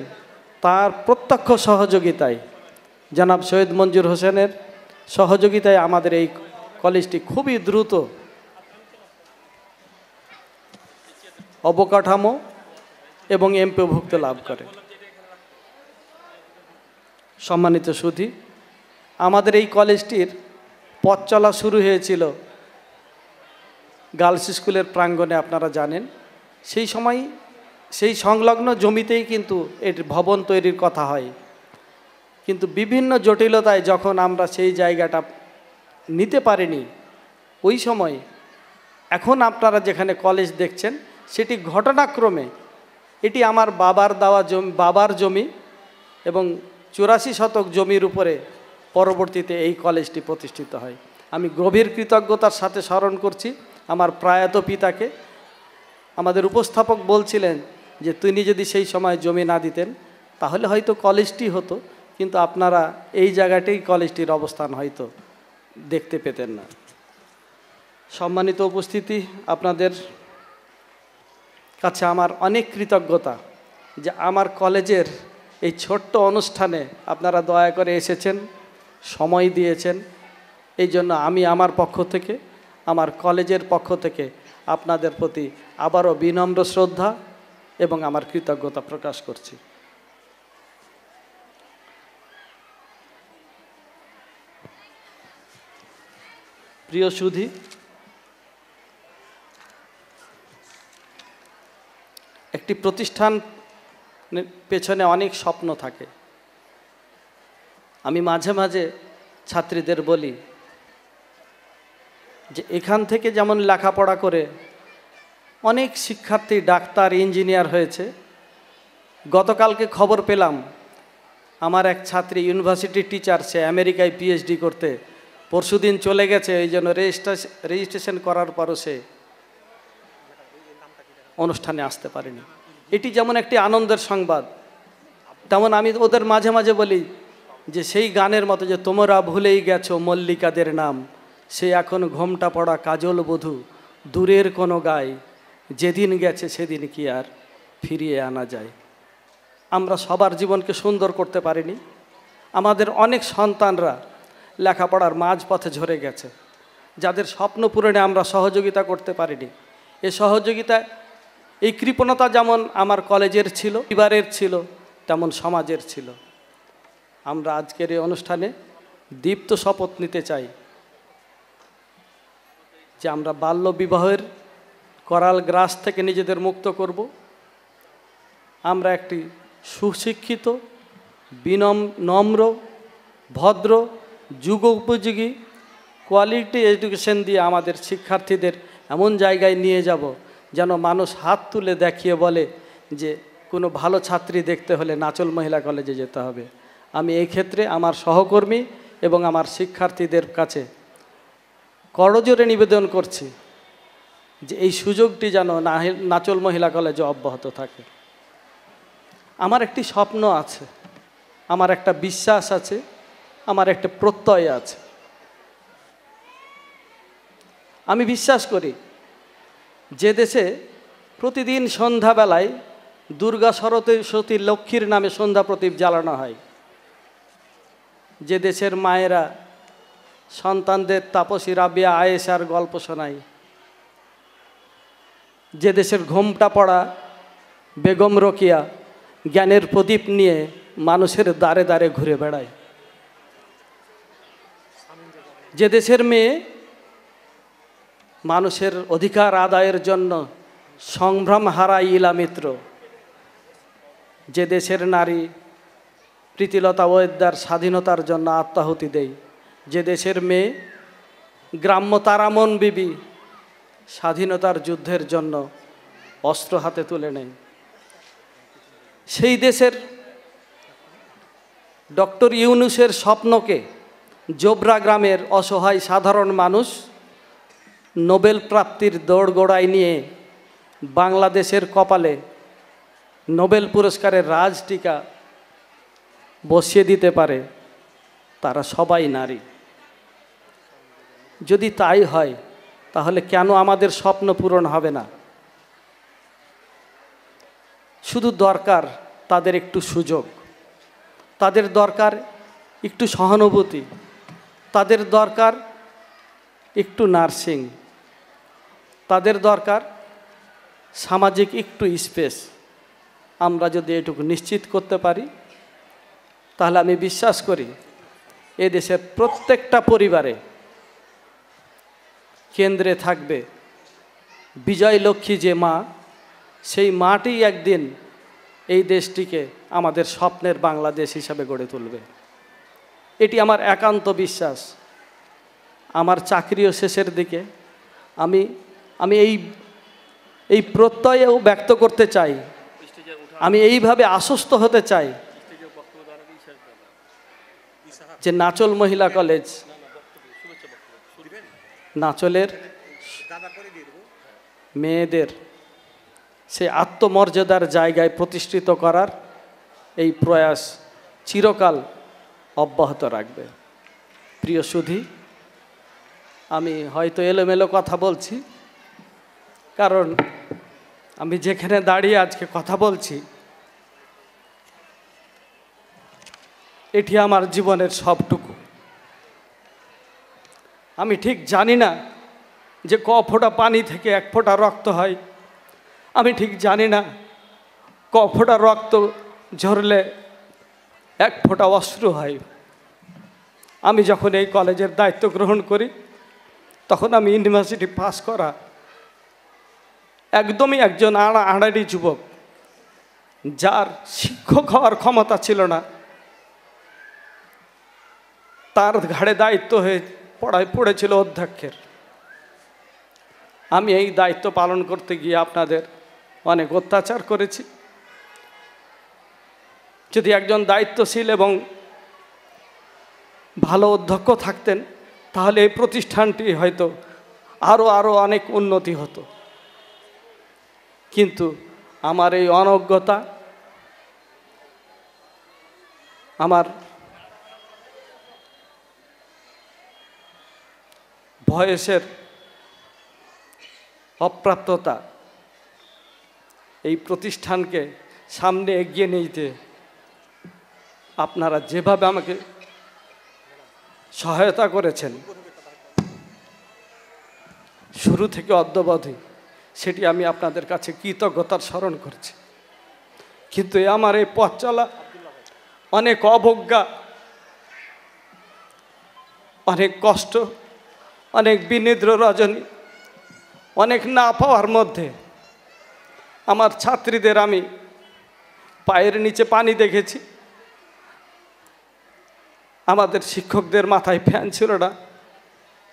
তার প্রত্যক্ষ সহযোগিতায়, জনাব সৈয়দ মঞ্জুর হোসেনের সহযোগিতায় আমাদের এই কলেজটি খুবই দ্রুত অবকাঠামো এবং এমপিওভুক্ত লাভ করে। সম্মানিত সুধী, আমাদের এই কলেজটির পথ চলা শুরু হয়েছিল গার্লস স্কুলের প্রাঙ্গণে, আপনারা জানেন। সেই সময় সেই সংলগ্ন জমিতেই কিন্তু এর ভবন তৈরির কথা হয়, কিন্তু বিভিন্ন জটিলতায় যখন আমরা সেই জায়গাটা নিতে পারিনি, ওই সময় এখন আপনারা যেখানে কলেজ দেখছেন সেটি ঘটনাক্রমে, এটি আমার বাবার জমি এবং 84 শতক জমির উপরে পরবর্তীতে এই কলেজটি প্রতিষ্ঠিত হয়। আমি গভীর কৃতজ্ঞতার সাথে স্মরণ করছি আমার প্রয়াত পিতাকে। আমাদের উপস্থাপক বলছিলেন যে তিনি যদি সেই সময় জমি না দিতেন তাহলে হয়তো কলেজটি হতো, কিন্তু আপনারা এই জায়গাতেই কলেজটির অবস্থান হয়তো দেখতে পেতেন না। সম্মানিত উপস্থিতি, আপনাদের কাছে আমার অনেক কৃতজ্ঞতা যে আমার কলেজের এই ছোট্ট অনুষ্ঠানে আপনারা দয়া করে এসেছেন, সময় দিয়েছেন। এই জন্য আমি আমার পক্ষ থেকে, আমার কলেজের পক্ষ থেকে আপনাদের প্রতি আবারও বিনম্র শ্রদ্ধা এবং আমার কৃতজ্ঞতা প্রকাশ করছি। প্রিয় সুধী, একটি প্রতিষ্ঠান পেছনে অনেক স্বপ্ন থাকে। আমি মাঝে মাঝে ছাত্রীদের বলি যে এখান থেকে যেমন লেখাপড়া করে অনেক শিক্ষার্থী ডাক্তার, ইঞ্জিনিয়ার হয়েছে। গতকালকে খবর পেলাম আমার এক ছাত্রী ইউনিভার্সিটি টিচার, সে আমেরিকায় পিএইচডি করতে পরশুদিন চলে গেছে, এই জন্য রেজিস্ট্রেশন করার পরও সে অনুষ্ঠানে আসতে পারেনি। এটি যেমন একটি আনন্দের সংবাদ, তেমন আমি ওদের মাঝে মাঝে বলি যে সেই গানের মতো যে তোমরা ভুলেই গেছো মল্লিকাদের নাম, সে এখন ঘোমটা পড়া কাজল বধূ দূরের কোনো গায়ে, যেদিন গেছে সেদিন কি আর ফিরিয়ে আনা যায়। আমরা সবার জীবনকে সুন্দর করতে পারিনি। আমাদের অনেক সন্তানরা লেখাপড়ার মাঝপথে ঝরে গেছে, যাদের স্বপ্ন পূরণে আমরা সহযোগিতা করতে পারিনি। এ সহযোগিতা, এই কৃপণতা যেমন আমার কলেজের ছিল, পরিবারের ছিল, তেমন সমাজের ছিল। আমরা আজকের এই অনুষ্ঠানে দীপ্ত শপথ নিতে চাই যে আমরা বাল্য বিবাহের করাল গ্রাস থেকে নিজেদের মুক্ত করব। আমরা একটি সুশিক্ষিত, নম্র, ভদ্র, যুগ উপযোগী কোয়ালিটি এডুকেশন দিয়ে আমাদের শিক্ষার্থীদের এমন জায়গায় নিয়ে যাব যেন মানুষ হাত তুলে দেখিয়ে বলে যে কোনো ভালো ছাত্রী দেখতে হলে নাচল মহিলা কলেজে যেতে হবে। আমি এই ক্ষেত্রে আমার সহকর্মী এবং আমার শিক্ষার্থীদের কাছে করজোরে নিবেদন করছি যে এই সুযোগটি যেন নাচল মহিলা কলেজে অব্যাহত থাকে। আমার একটি স্বপ্ন আছে, আমার একটা বিশ্বাস আছে, আমার একটা প্রত্যয় আছে। আমি বিশ্বাস করি যে দেশে প্রতিদিন সন্ধ্যাবেলায় দুর্গা সরস্বতী লক্ষ্মীর নামে সন্ধ্যা প্রদীপ জ্বালানো হয়, যে দেশের মায়েরা সন্তানদের তাপসী রাবিয়া আয়েশার গল্প শোনায়, যে দেশের ঘোমটা পড়া বেগম রোকিয়া জ্ঞানের প্রদীপ নিয়ে মানুষের দ্বারে দ্বারে ঘুরে বেড়ায়, যে দেশের মেয়ে মানুষের অধিকার আদায়ের জন্য সংগ্রাম হারায় ইলা মিত্র, যে দেশের নারী প্রীতিলতা ওয়েদ্দার স্বাধীনতার জন্য আত্মাহুতি দেয়, যে দেশের মেয়ে গ্রাম্য তারামন বিবি স্বাধীনতার যুদ্ধের জন্য অস্ত্র হাতে তুলে নেয়, সেই দেশের ডক্টর ইউনূসের স্বপ্নকে জোবরা গ্রামের অসহায় সাধারণ মানুষ নোবেল প্রাপ্তির দৌড়গোড়ায় নিয়ে বাংলাদেশের কপালে নোবেল পুরস্কারের রাজটিকা বসিয়ে দিতে পারে, তারা সবাই নারী। যদি তাই হয় তাহলে কেন আমাদের স্বপ্ন পূরণ হবে না? শুধু দরকার তাদের একটু সুযোগ, তাদের দরকার একটু সহানুভূতি, তাদের দরকার একটু নার্সিং, তাদের দরকার সামাজিক একটু স্পেস। আমরা যদি এটুকু নিশ্চিত করতে পারি তাহলে আমি বিশ্বাস করি এ দেশের প্রত্যেকটা পরিবারে কেন্দ্রে থাকবে বিজয়লক্ষ্মী যে মা, সেই মাটি একদিন এই দেশটিকে আমাদের স্বপ্নের বাংলাদেশ হিসাবে গড়ে তুলবে। এটি আমার একান্ত বিশ্বাস। আমার চাকরিও শেষের দিকে, আমি এই প্রত্যয়েও ব্যক্ত করতে চাই, আমি এইভাবে আশ্বস্ত হতে চাই যে নাচল মহিলা কলেজ নাচলের মেয়েদের সে আত্মমর্যাদার জায়গায় প্রতিষ্ঠিত করার এই প্রয়াস চিরকাল অব্যাহত রাখবে। প্রিয় সুধী, আমি হয়তো এলোমেলো কথা বলছি, কারণ আমি যেখানে দাঁড়িয়ে আজকে কথা বলছি এটি আমার জীবনের সবটুকু। আমি ঠিক জানি না যে ক ফোঁটা পানি থেকে এক ফোঁটা রক্ত হয়, আমি ঠিক জানি না ক ফোঁটা রক্ত ঝরলে এক ফোঁটা অশ্রু হয়। আমি যখন এই কলেজের দায়িত্ব গ্রহণ করি তখন আমি ইউনিভার্সিটি পাস করা একদমই একজন আড়াআড়ি যুবক, যার শিক্ষক হওয়ার ক্ষমতা ছিল না, তার ঘাড়ে দায়িত্ব হয়ে পড়েছিল অধ্যক্ষের। আমি এই দায়িত্ব পালন করতে গিয়ে আপনাদের অনেক অত্যাচার করেছি। যদি একজন দায়িত্বশীল এবং ভালো অধ্যক্ষ থাকতেন তাহলে এই প্রতিষ্ঠানটি হয়তো আরও অনেক উন্নতি হতো, কিন্তু আমার এই অনজ্ঞতা, আমার বয়সের অপ্রাপ্ততা এই প্রতিষ্ঠানকে সামনে এগিয়ে নিতে আপনারা যেভাবে আমাকে সহায়তা করেছেন শুরু থেকে অদ্যাবধি, সেটি আমি আপনাদের কাছে কৃতজ্ঞতার স্মরণ করছি। কিন্তু আমার এই পথ চলা অনেক অবজ্ঞা, অনেক কষ্ট, অনেক বিনিদ্র রজনী, অনেক না পাওয়ার মধ্যে আমার ছাত্রীদের আমি পায়ের নিচে পানি দেখেছি। আমাদের শিক্ষকদের মাথায় ফ্যান ছিল না,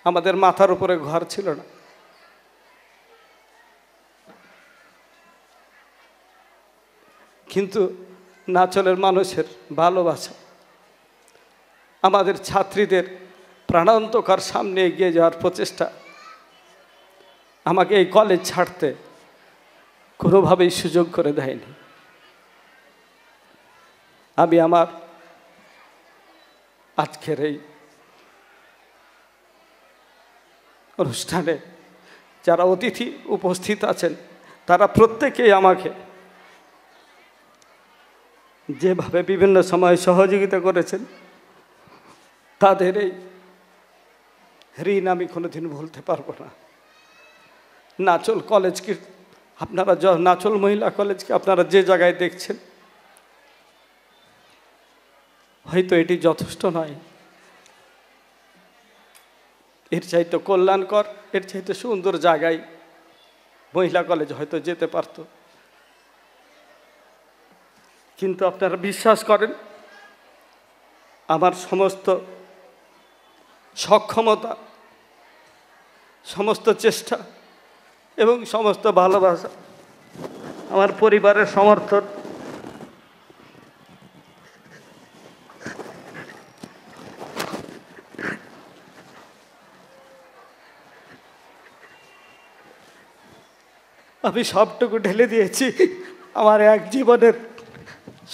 আমাদের মাথার উপরে ঘর ছিল না। কিন্তু নাচলের মানুষের ভালোবাসা, আমাদের ছাত্রীদের প্রাণান্তকার সামনে এগিয়ে যাওয়ার প্রচেষ্টা আমাকে এই কলেজ ছাড়তে কোনোভাবেই সুযোগ করে দেয়নি। আমি আমার আজকের এই অনুষ্ঠানে যারা অতিথি উপস্থিত আছেন তারা প্রত্যেকেই আমাকে যেভাবে বিভিন্ন সময় সহযোগিতা করেছেন তাদের এই ঋণ আমি কোনোদিন ভুলতে পারবো না। নাচল কলেজকে আপনারা, নাচল মহিলা কলেজকে আপনারা যে জায়গায় দেখছেন, হয়তো এটি যথেষ্ট নয়, এর চাইতে কল্যাণকর, এর চাইতে সুন্দর জায়গায় মহিলা কলেজ হয়তো যেতে পারত। কিন্তু আপনারা বিশ্বাস করেন, আমার সমস্ত সক্ষমতা, সমস্ত চেষ্টা এবং সমস্ত ভালোবাসা, আমার পরিবারের সমর্থন, আমি সবটুকু ঢেলে দিয়েছি আমার এক জীবনের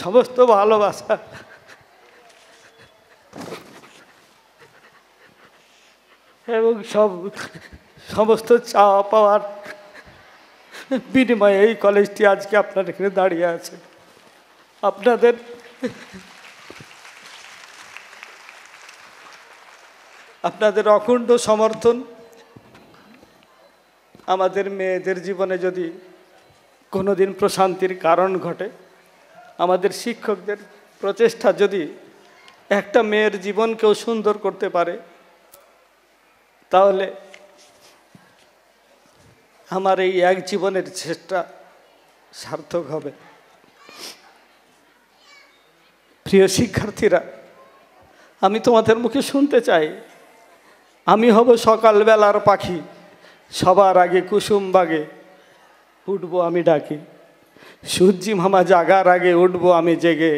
সমস্ত ভালোবাসা এবং সমস্ত চাওয়া পাওয়ার বিনিময়ে এই কলেজটি আজকে আপনার এখানে দাঁড়িয়ে আছে। আপনাদের অখণ্ড সমর্থন আমাদের মেয়েদের জীবনে যদি কোনোদিন প্রশান্তির কারণ ঘটে, আমাদের শিক্ষকদের প্রচেষ্টা যদি একটা মেয়ের জীবনকেও সুন্দর করতে পারে, তাহলে আমার এই এক জীবনের চেষ্টা সার্থক হবে। প্রিয় শিক্ষার্থীরা, আমি তোমাদের মুখে শুনতে চাই, আমি হব সকালবেলার পাখি, সবার আগে কুসুম বাগে উঠবো আমি ডাকি, সূর্যি মামা জাগার আগে উঠবো আমি জেগে,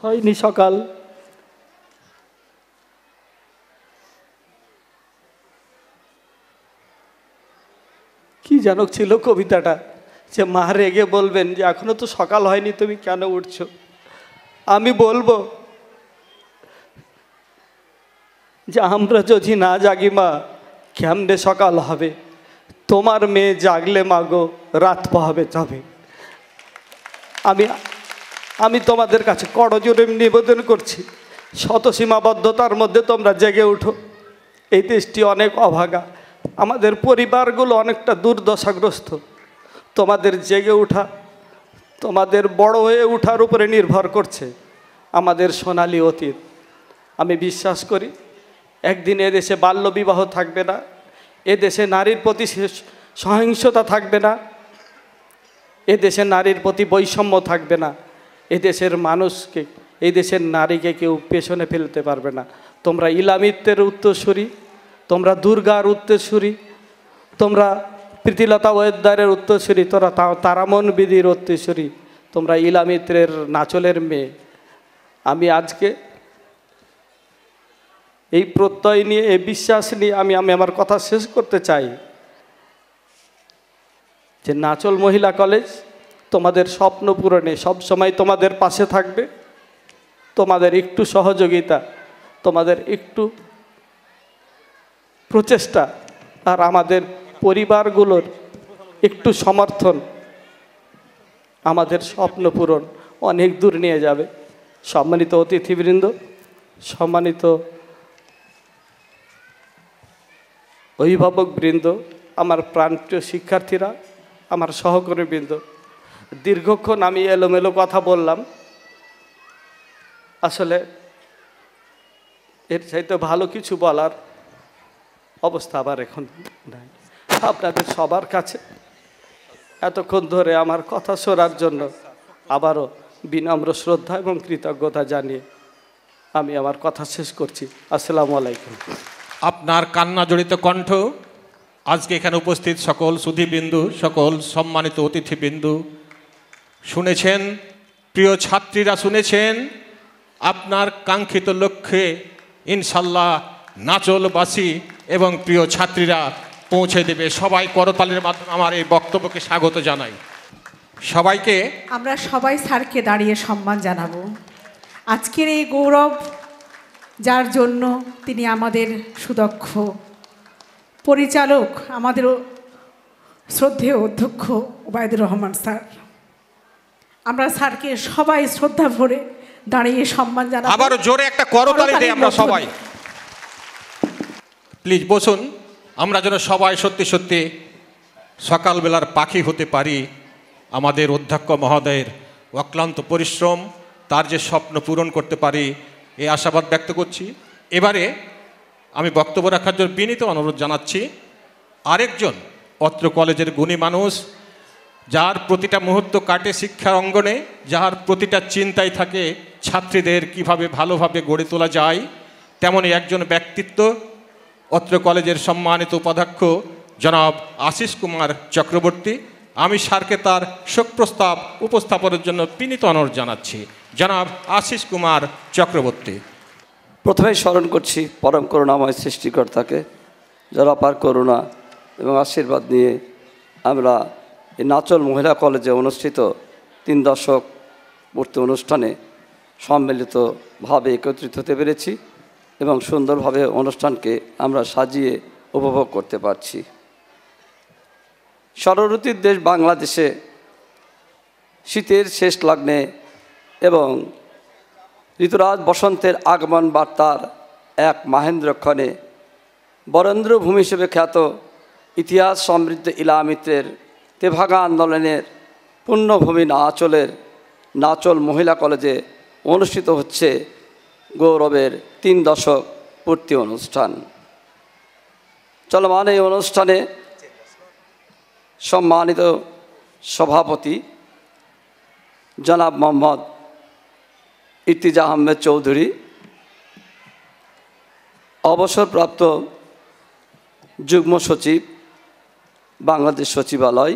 হয়নি সকাল, কি যেন ছিল কবিতাটা, যে মা রেগে বলবেন যে এখনো তো সকাল হয়নি, তুমি কেন উঠছো? আমি বলবো যে আমরা যদি না জাগি মা, কেমনে সকাল হবে? তোমার মেয়ে জাগলে মাগো রাত পাবে তবে। আমি তোমাদের কাছে করজোড়ে নিবেদন করছি, শত সীমাবদ্ধতার মধ্যে তোমরা জেগে উঠো। এই দেশটি অনেক অভাগা, আমাদের পরিবারগুলো অনেকটা দুর্দশাগ্রস্ত। তোমাদের জেগে ওঠা, তোমাদের বড় হয়ে ওঠার উপরে নির্ভর করছে আমাদের সোনালী অতীত। আমি বিশ্বাস করি একদিন এদেশে বাল্যবিবাহ থাকবে না, এদেশে নারীর প্রতি সহিংসতা থাকবে না, এদেশে নারীর প্রতি বৈষম্য থাকবে না, এদেশের মানুষকে, এই দেশের নারীকে কেউ পেছনে ফেলতে পারবে না। তোমরা ইলামিত্বের উত্তরসূরি, তোমরা দুর্গার উত্তরসূরি, তোমরা প্রীতিলতা ওয়েদ্দারের উত্তরসূরি, তোরা তারামন বিধির উত্তরসূরি, তোমরা ইলামিত্রের নাচলের মেয়ে। আমি আজকে এই প্রত্যয় নিয়ে, এই বিশ্বাস নিয়ে আমি আমার কথা শেষ করতে চাই যে নাচল মহিলা কলেজ তোমাদের স্বপ্ন পূরণে সবসময় তোমাদের পাশে থাকবে। তোমাদের একটু সহযোগিতা, তোমাদের একটু প্রচেষ্টা আর আমাদের পরিবারগুলোর একটু সমর্থন আমাদের স্বপ্ন পূরণ অনেক দূর নিয়ে যাবে। সম্মানিত অতিথিবৃন্দ, সম্মানিত অভিভাবকবৃন্দ, আমার প্রাণপ্রিয় শিক্ষার্থীরা, আমার সহকর্মীবৃন্দ, দীর্ঘক্ষণ আমি এলোমেলো কথা বললাম, আসলে এর চাইতে ভালো কিছু বলার অবস্থা আবার এখন নাই। আপনাদের সবার কাছে এতক্ষণ ধরে আমার কথা শোনার জন্য আবারও বিনম্র শ্রদ্ধা এবং কৃতজ্ঞতা জানিয়ে আমি আমার কথা শেষ করছি। আসসালামু আলাইকুম। আপনার কান্না জড়িত কণ্ঠ আজকে এখানে উপস্থিত সকল সুধীবৃন্দু, সকল সম্মানিত অতিথিবৃন্দু শুনেছেন, প্রিয় ছাত্রীরা শুনেছেন। আপনার কাঙ্ক্ষিত লক্ষ্যে ইনশাল্লাহ নাচলবাসী এবং প্রিয় ছাত্রীরা পৌঁছে দেবে। সবাই করতালির মাধ্যমে আমার এই বক্তব্যকে স্বাগত জানাই। সবাইকে আমরা সবাই স্যারকে দাঁড়িয়ে সম্মান জানাবো। আজকের এই গৌরব যার জন্য তিনি আমাদের সুদক্ষ পরিচালক আমাদের শ্রদ্ধেয় অধ্যক্ষ ওবায়দুর রহমান স্যার, আমরা স্যারকে সবাই শ্রদ্ধা ভরে দাঁড়িয়ে সম্মান জানাবো। আবারও জোরে একটা করতালি দিই আমরা সবাই। প্লিজ বসুন, আমরা যেন সবাই সত্যি সত্যি সকালবেলার পাখি হতে পারি। আমাদের অধ্যক্ষ মহোদয়ের অক্লান্ত পরিশ্রম, তার যে স্বপ্ন পূরণ করতে পারি, এই আশাবাদ ব্যক্ত করছি। এবারে আমি বক্তব্য রাখার জন্য বিনীত অনুরোধ জানাচ্ছি আরেকজন অত্র কলেজের গুণী মানুষ, যার প্রতিটা মুহূর্ত কাটে শিক্ষার অঙ্গনে, যার প্রতিটা চিন্তায় থাকে ছাত্রীদের কিভাবে ভালোভাবে গড়ে তোলা যায়, তেমনই একজন ব্যক্তিত্ব অত্র কলেজের সম্মানিত উপাধ্যক্ষ জনাব আশিস কুমার চক্রবর্তী। আমি স্যারকে তার শোক প্রস্তাব উপস্থাপনের জন্য বিনীত অনুরোধ জানাচ্ছি। জনাব আশিস কুমার চক্রবর্তী। প্রথমেই স্মরণ করছি পরম করুণাময় সৃষ্টিকর্তাকে, যারা পার করুণা এবং আশীর্বাদ নিয়ে আমরা এই নাচল মহিলা কলেজে অনুষ্ঠিত 3 দশক পূর্তি অনুষ্ঠানে সম্মিলিতভাবে একত্রিত হতে পেরেছি এবং সুন্দরভাবে অনুষ্ঠানকে আমরা সাজিয়ে উপভোগ করতে পারছি। ষড়ঋতুর দেশ বাংলাদেশে শীতের শেষ লগ্নে এবং ঋতুরাজ বসন্তের আগমন বার্তার এক মাহেন্দ্রক্ষণে বরেন্দ্র ভূমি হিসেবে খ্যাত ইতিহাস সমৃদ্ধ ইলামিত্রের তেভাগা আন্দোলনের পুণ্যভূমি নাচল মহিলা কলেজে অনুষ্ঠিত হচ্ছে গৌরবের 3 দশক পূর্তি অনুষ্ঠান। চলমান এই অনুষ্ঠানে সম্মানিত সভাপতি জনাব মোহাম্মদ ইর্তিজা আহমেদ চৌধুরী, অবসরপ্রাপ্ত যুগ্ম সচিব বাংলাদেশ সচিবালয়,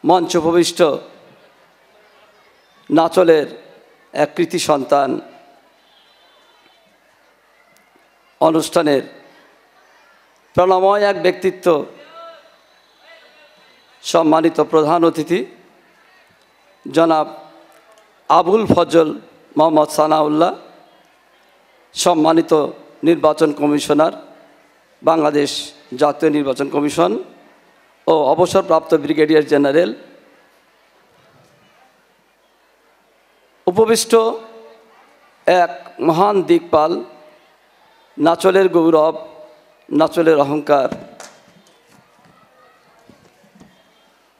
মঞ্চপ্রবিষ্ট নাচলের এক কৃতি সন্তান, অনুষ্ঠানের প্রাণময় এক ব্যক্তিত্ব, সম্মানিত প্রধান অতিথি জনাব আবুল ফজল মোহাম্মদ সানাউল্লাহ, সম্মানিত নির্বাচন কমিশনার বাংলাদেশ জাতীয় নির্বাচন কমিশন ও অবসরপ্রাপ্ত ব্রিগেডিয়ার জেনারেল, উপবিষ্ট এক মহান দিকপাল, নাচলের গৌরব, নাচলের অহংকার,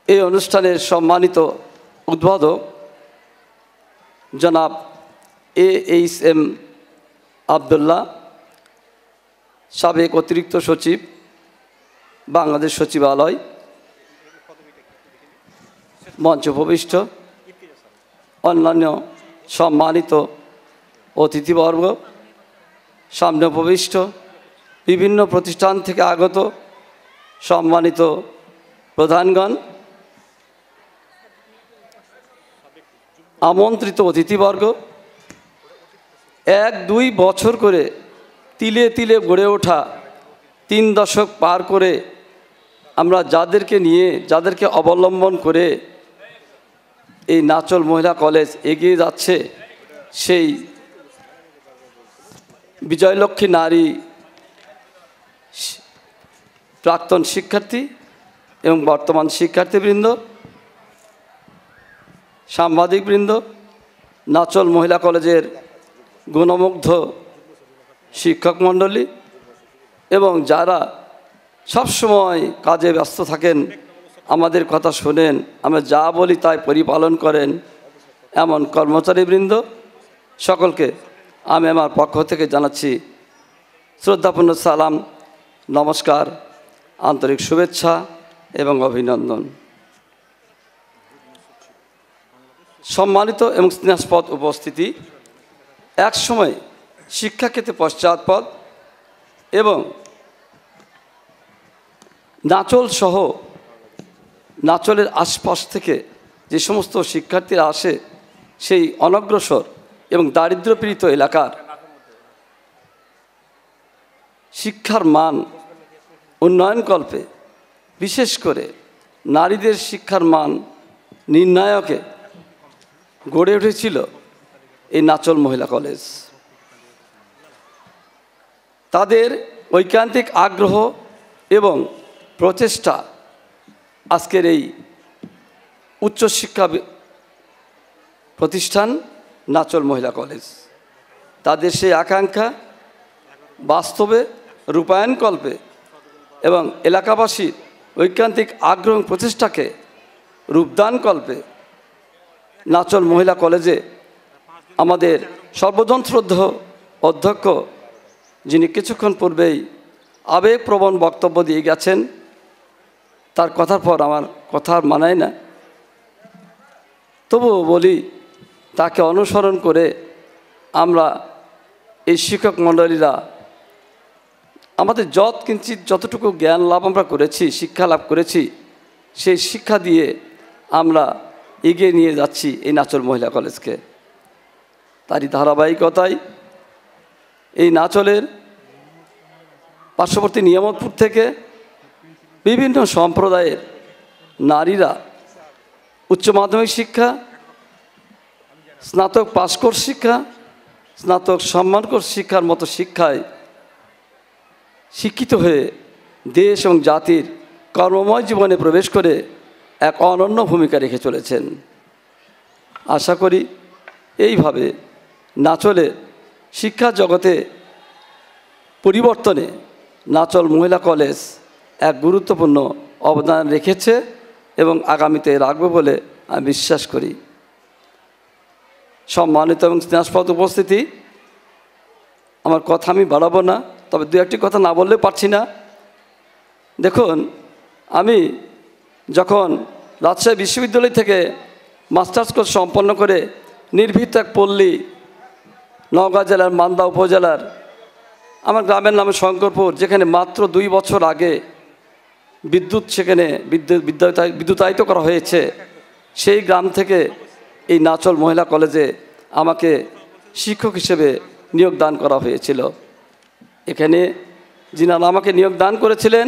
এই অনুষ্ঠানের সম্মানিত উদ্বোধক জনাব AHM আবদুল্লাহ, সাবেক অতিরিক্ত সচিব বাংলাদেশ সচিবালয়, মঞ্চপ্রবিষ্ট অন্যান্য সম্মানিত অতিথিবর্গ, সামনে উপবিষ্ট বিভিন্ন প্রতিষ্ঠান থেকে আগত সম্মানিত প্রধানগণ, আমন্ত্রিত অতিথিবর্গ, 1-2 বছর করে তিলে তিলে গড়ে ওঠা 3 দশক পার করে আমরা যাদেরকে অবলম্বন করে এই নাচল মহিলা কলেজ এগিয়ে যাচ্ছে, সেই বিজয়লক্ষ্মী নারী প্রাক্তন শিক্ষার্থী এবং বর্তমান শিক্ষার্থীবৃন্দ, সাংবাদিকবৃন্দ, নাচল মহিলা কলেজের গুণমুগ্ধ শিক্ষক মণ্ডলী এবং যারা সবসময় কাজে ব্যস্ত থাকেন, আমাদের কথা শোনেন, আমরা যা বলি তাই পরিপালন করেন, এমন কর্মচারীবৃন্দ সকলকে আমি আমার পক্ষ থেকে জানাচ্ছি শ্রদ্ধাপূর্ণ সালাম, নমস্কার, আন্তরিক শুভেচ্ছা এবং অভিনন্দন। সম্মানিত এবং স্নেহাস্পদ উপস্থিতি, একসময় শিক্ষাক্ষেত্রে পশ্চাৎপদ এবং নাচল সহ নাচলের আশপাশ থেকে যে সমস্ত শিক্ষার্থীরা আসে, সেই অনগ্রসর এবং দারিদ্র্যপীড়িত এলাকার শিক্ষার মান উন্নয়নকল্পে বিশেষ করে নারীদের শিক্ষার মান নির্ণায়কে গড়ে উঠেছিল এই নাচল মহিলা কলেজ। তাদের ঐকান্তিক আগ্রহ এবং প্রচেষ্টা আজকের এই উচ্চশিক্ষা প্রতিষ্ঠান নাচল মহিলা কলেজ তাদের সেই আকাঙ্ক্ষা বাস্তবে রূপায়ণকল্পে এবং এলাকাবাসীর ঐকান্তিক আগ্রহ এবং প্রচেষ্টাকে রূপদানকল্পে নাচল মহিলা কলেজে আমাদের সর্বজন শ্রদ্ধেয় অধ্যক্ষ যিনি কিছুক্ষণ পূর্বেই আবেগপ্রবণ বক্তব্য দিয়ে গেছেন, তার কথার পর আমার কথা মানায় না, তবুও বলি তাকে অনুসরণ করে আমরা এই শিক্ষক মণ্ডলীরা আমাদের যতটুকু জ্ঞান লাভ আমরা করেছি, শিক্ষা লাভ করেছি, সেই শিক্ষা দিয়ে আমরা এগিয়ে নিয়ে যাচ্ছি এই নাচল মহিলা কলেজকে। তারই ধারাবাহিকতায় এই নাচলের পার্শ্ববর্তী নিয়ামতপুর থেকে বিভিন্ন সম্প্রদায়ের নারীরা উচ্চ মাধ্যমিক শিক্ষা, স্নাতক পাসকোর্স শিক্ষা, স্নাতক সম্মানকোর্স শিক্ষার মতো শিক্ষায় শিক্ষিত হয়ে দেশ এবং জাতির কর্মময় জীবনে প্রবেশ করে এক অনন্য ভূমিকা রেখে চলেছেন। আশা করি এইভাবে নাচলে শিক্ষা জগতে পরিবর্তনে নাচল মহিলা কলেজ এক গুরুত্বপূর্ণ অবদান রেখেছে এবং আগামীতে রাখবে বলে আমি বিশ্বাস করি। সম্মানিত এবং স্নেহাস্পদ উপস্থিতি, আমার কথা আমি বাড়াবো না, তবে দু একটি কথা না বললে পারছি না। দেখুন, আমি যখন রাজশাহী বিশ্ববিদ্যালয় থেকে মাস্টার্স কোর্স সম্পন্ন করে নির্ভীত এক পল্লী নওগাঁ জেলার মান্দা উপজেলার আমার গ্রামের নামে শঙ্করপুর, যেখানে মাত্র 2 বছর আগে সেখানে বিদ্যুতায়িত করা হয়েছে, সেই গ্রাম থেকে এই নাচল মহিলা কলেজে আমাকে শিক্ষক হিসেবে নিয়োগ দান করা হয়েছিল। এখানে যিনারা আমাকে নিয়োগ দান করেছিলেন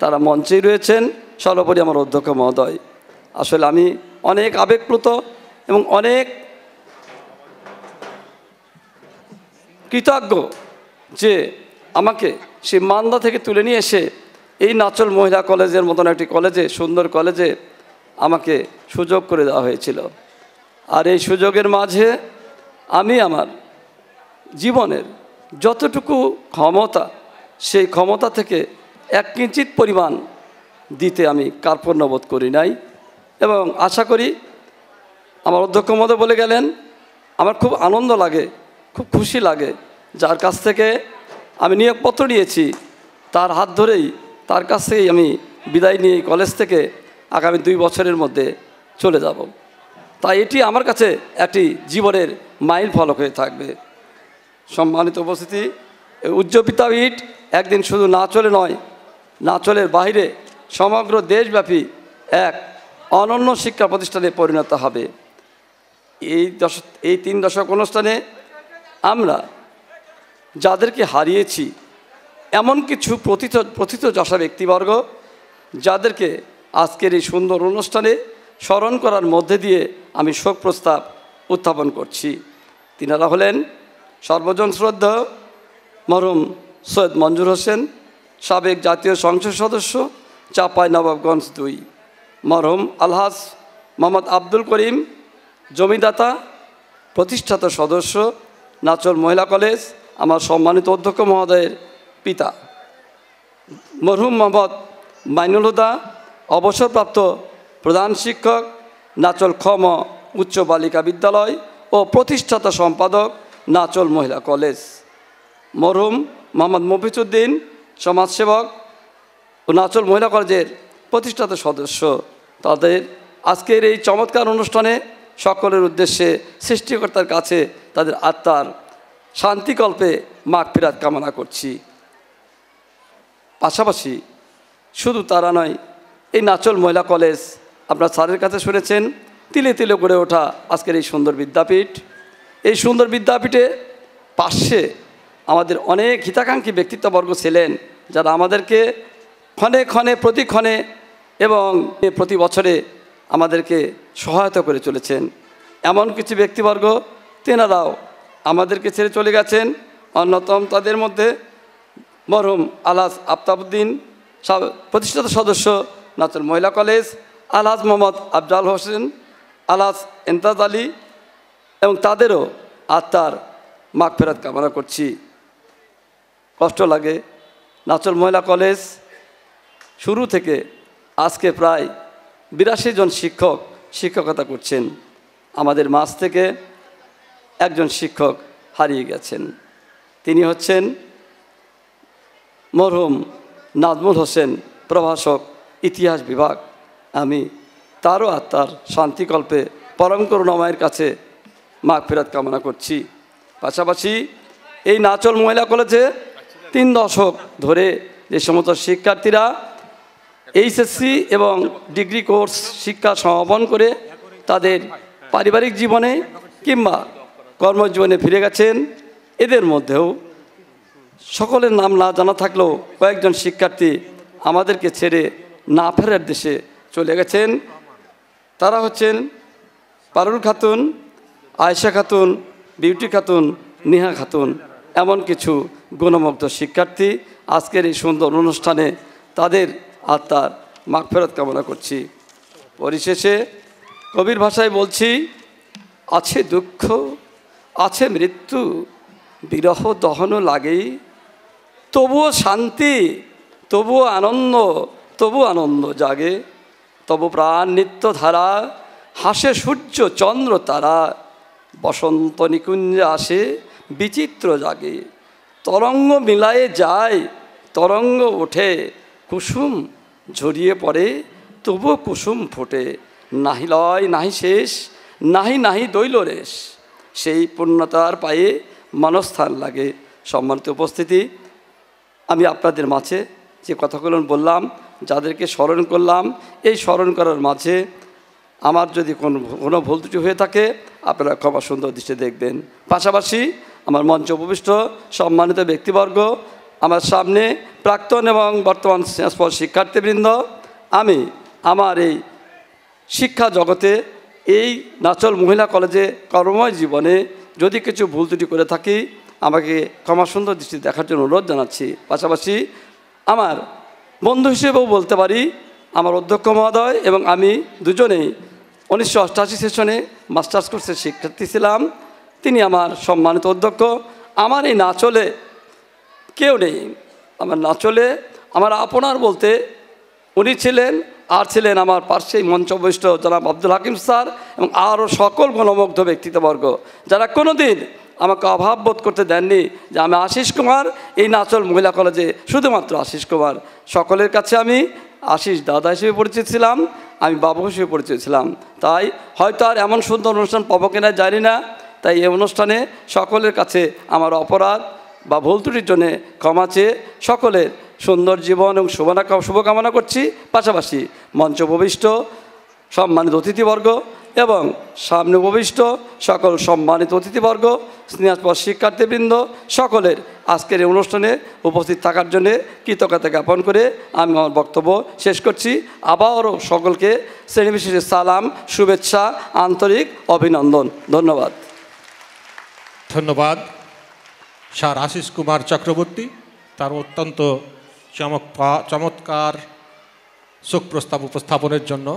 তারা মঞ্চেই রয়েছেন, সর্বোপরি আমার অধ্যক্ষ মহোদয়। আসলে আমি অনেক আবেগপ্লুত এবং অনেক কৃতজ্ঞ যে আমাকে সেই মান্দা থেকে তুলে নিয়ে এসে এই নাচল মহিলা কলেজের মতন একটি কলেজে, সুন্দর কলেজে আমাকে সুযোগ করে দেওয়া হয়েছিল। আর এই সুযোগের মাঝে আমি আমার জীবনের যতটুকু ক্ষমতা, সেই ক্ষমতা থেকে এক কিঞ্চিত পরিমাণ দিতে আমি কার্পণ্যবোধ করি নাই। এবং আশা করি আমার অধ্যক্ষ মহোদয় বলে গেলেন, আমার খুব আনন্দ লাগে, খুব খুশি লাগে, যার কাছ থেকে আমি নিয়োগপত্র নিয়েছি তার হাত ধরেই, তার কাছ থেকেই আমি বিদায় নিয়ে কলেজ থেকে আগামী 2 বছরের মধ্যে চলে যাব। তাই এটি আমার কাছে একটি জীবনের মাইল ফলক হয়ে থাকবে। সম্মানিত উপস্থিতি, উচ্চবিদ্যাপীঠ একদিন শুধু নাচলে নয়, নাচলের বাইরে সমগ্র দেশব্যাপী এক অনন্য শিক্ষা প্রতিষ্ঠানে পরিণত হবে। এই 3 দশক অনুষ্ঠানে আমরা যাদেরকে হারিয়েছি, এমন কিছু প্রথিতযশা ব্যক্তিবর্গ যাদেরকে আজকের এই সুন্দর অনুষ্ঠানে স্মরণ করার মধ্যে দিয়ে আমি শোক প্রস্তাব উত্থাপন করছি। তিনারা হলেন সর্বজন শ্রদ্ধা মরহুম সৈয়দ মঞ্জুর হোসেন, সাবেক জাতীয় সংসদ সদস্য, চাঁপাইনবাবগঞ্জ 2, মরহুম আলহাজ মোহাম্মদ আব্দুল করিম, জমিদাতা, প্রতিষ্ঠাতা সদস্য, নাচল মহিলা কলেজ, আমার সম্মানিত অধ্যক্ষ মহোদয়ের পিতা, মরহুম মোহাম্মদ মাইনুল হুদা, অবসরপ্রাপ্ত প্রধান শিক্ষক, নাচল খম উচ্চ বালিকা বিদ্যালয় ও প্রতিষ্ঠাতা সম্পাদক, নাচল মহিলা কলেজ, মরহুম মোহাম্মদ মফিজউদ্দিন, সমাজসেবক ও নাচল মহিলা কলেজের প্রতিষ্ঠাতা সদস্য। তাদের আজকের এই চমৎকার অনুষ্ঠানে সকলের উদ্দেশ্যে সৃষ্টিকর্তার কাছে তাদের আত্মার শান্তিকল্পে মাগফিরাত কামনা করছি। পাশাপাশি শুধু তারা নয়, এই নাচল মহিলা কলেজ আপনার স্যারের কাছে শুনেছেন, তিলে তিলে গড়ে ওঠা আজকের এই সুন্দর বিদ্যাপীঠ। এই সুন্দর বিদ্যাপীঠে পাশে আমাদের অনেক হিতাকাঙ্ক্ষী ব্যক্তিত্ববর্গ ছিলেন, যারা আমাদেরকে ক্ষণে ক্ষণে প্রতিক্ষণে এবং প্রতি বছরে আমাদেরকে সহায়তা করে চলেছেন। এমন কিছু ব্যক্তিবর্গ তেনারাও আমাদেরকে ছেড়ে চলে গেছেন। অন্যতম তাদের মধ্যে মরহুম আলহাজ আফতাবউদ্দিন প্রতিষ্ঠাতা সদস্য নাচল মহিলা কলেজ, আলহাজ মোহাম্মদ আফজাল হোসেন, আলহাজ এমতাজ আলী এবং তাদেরও আত্মার মাগফিরাত কামনা করছি। কষ্ট লাগে, নাচল মহিলা কলেজ শুরু থেকে আজকে প্রায় 82 জন শিক্ষক শিক্ষকতা করছেন। আমাদের মাঝ থেকে একজন শিক্ষক হারিয়ে গেছেন, তিনি হচ্ছেন মরহুম নাজমুল হোসেন, প্রভাষক, ইতিহাস বিভাগ। আমি তারও আত্মার শান্তিকল্পে পরম করুণাময়ের কাছে মাগফিরাত কামনা করছি। পাশাপাশি এই নাচল মহিলা কলেজে 3 দশক ধরে যে সমস্ত শিক্ষার্থীরা এইচএসসি এবং ডিগ্রি কোর্স শিক্ষা সমাপন করে তাদের পারিবারিক জীবনে কিংবা কর্মজীবনে ফিরে গেছেন, এদের মধ্যেও সকলের নাম না জানা থাকলেও কয়েকজন শিক্ষার্থী আমাদেরকে ছেড়ে না ফেরার দেশে চলে গেছেন। তারা হচ্ছেন পারুল খাতুন, আয়েশা খাতুন, বিউটি খাতুন, নেহা খাতুন, এমন কিছু গুণমুগ্ধ শিক্ষার্থী। আজকের এই সুন্দর অনুষ্ঠানে তাদের আত্মার মাগফিরাত কামনা করছি। পরিশেষে কবির ভাষায় বলছি, আছে দুঃখ, আছে মৃত্যু, বিরহ দহন লাগেই, তবুও শান্তি, তবুও আনন্দ জাগে। তবু প্রাণ নিত্য ধারা, হাসে সূর্য চন্দ্র তারা, বসন্ত নিকুঞ্জে আসে, বিচিত্র জাগে। তরঙ্গ মিলায়ে যায়, তরঙ্গ ওঠে, কুসুম ঝরিয়ে পড়ে, তবুও কুসুম ফোটে। নাহি লয় নাহি শেষ, নাহি দৈল রেশ, সেই পূর্ণতার পায়ে মনস্থান লাগে। সম্মানিত উপস্থিতি, আমি আপনাদের মাঝে যে কথাগুলো বললাম, যাদেরকে স্মরণ করলাম, এই স্মরণ করার মাঝে আমার যদি কোনো ভুল ত্রুটি হয়ে থাকে আপনারা ক্ষমা সুন্দর দৃষ্টি দেখবেন। পাশাপাশি আমার মঞ্চ উপবিষ্ট সম্মানিত ব্যক্তিবর্গ, আমার সামনে প্রাক্তন এবং বর্তমান স্নাতক শিক্ষার্থীবৃন্দ, আমি আমার এই শিক্ষা জগতে এই নাচল মহিলা কলেজে কর্মময় জীবনে যদি কিছু ভুল ত্রুটি করে থাকি আমাকে ক্ষমা সুন্দর দৃষ্টি দেখার জন্য অনুরোধ জানাচ্ছি। পাশাপাশি আমার বন্ধু হিসেবেও বলতে পারি, আমার অধ্যক্ষ মহোদয় এবং আমি দুজনেই 1988 সেশনে মাস্টার্স কোর্সের শিক্ষার্থী ছিলাম। তিনি আমার সম্মানিত অধ্যক্ষ। আমার এই নাচলে কেউ নেই, আমার নাচলে আমার আপনার বলতে উনি ছিলেন, আর ছিলেন আমার পার্শ্বেই মঞ্চবৈষ্ট জনাব আব্দুল হাকিম স্যার এবং আরও সকল গণমুগ্ধ ব্যক্তিত্ববর্গ, যারা কোনো দিন আমাকে অভাব বোধ করতে দেননি যে আমি আশিস কুমার, এই নাচল মহিলা কলেজে শুধুমাত্র আশিস কুমার। সকলের কাছে আমি আশিস দাদা হিসেবে পরিচিত ছিলাম, আমি বাবু হিসেবে পরিচিত ছিলাম। তাই হয়তো আর এমন সুন্দর অনুষ্ঠান পাবো কিনা জানি না। তাই এই অনুষ্ঠানে সকলের কাছে আমার অপরাধ বা ভুল ত্রুটির জন্যে ক্ষমা চেয়ে সকলের সুন্দর জীবন এবং শুভকামনা করছি। পাশাপাশি মঞ্চ উপবিষ্ট সম্মানিত অতিথিবর্গ এবং সামনে উপবিষ্ট সকল সম্মানিত অতিথিবর্গ, স্নেহাস্পদ শিক্ষার্থীবৃন্দ, সকলের আজকের এই অনুষ্ঠানে উপস্থিত থাকার জন্যে কৃতজ্ঞতা জ্ঞাপন করে আমি আমার বক্তব্য শেষ করছি। আবারও সকলকে শ্রেণীবিশেষে সালাম, শুভেচ্ছা, আন্তরিক অভিনন্দন। ধন্যবাদ। ধন্যবাদ স্যার আশিস কুমার চক্রবর্তী, তার অত্যন্ত চমৎকার শোক প্রস্তাব উপস্থাপনের জন্য।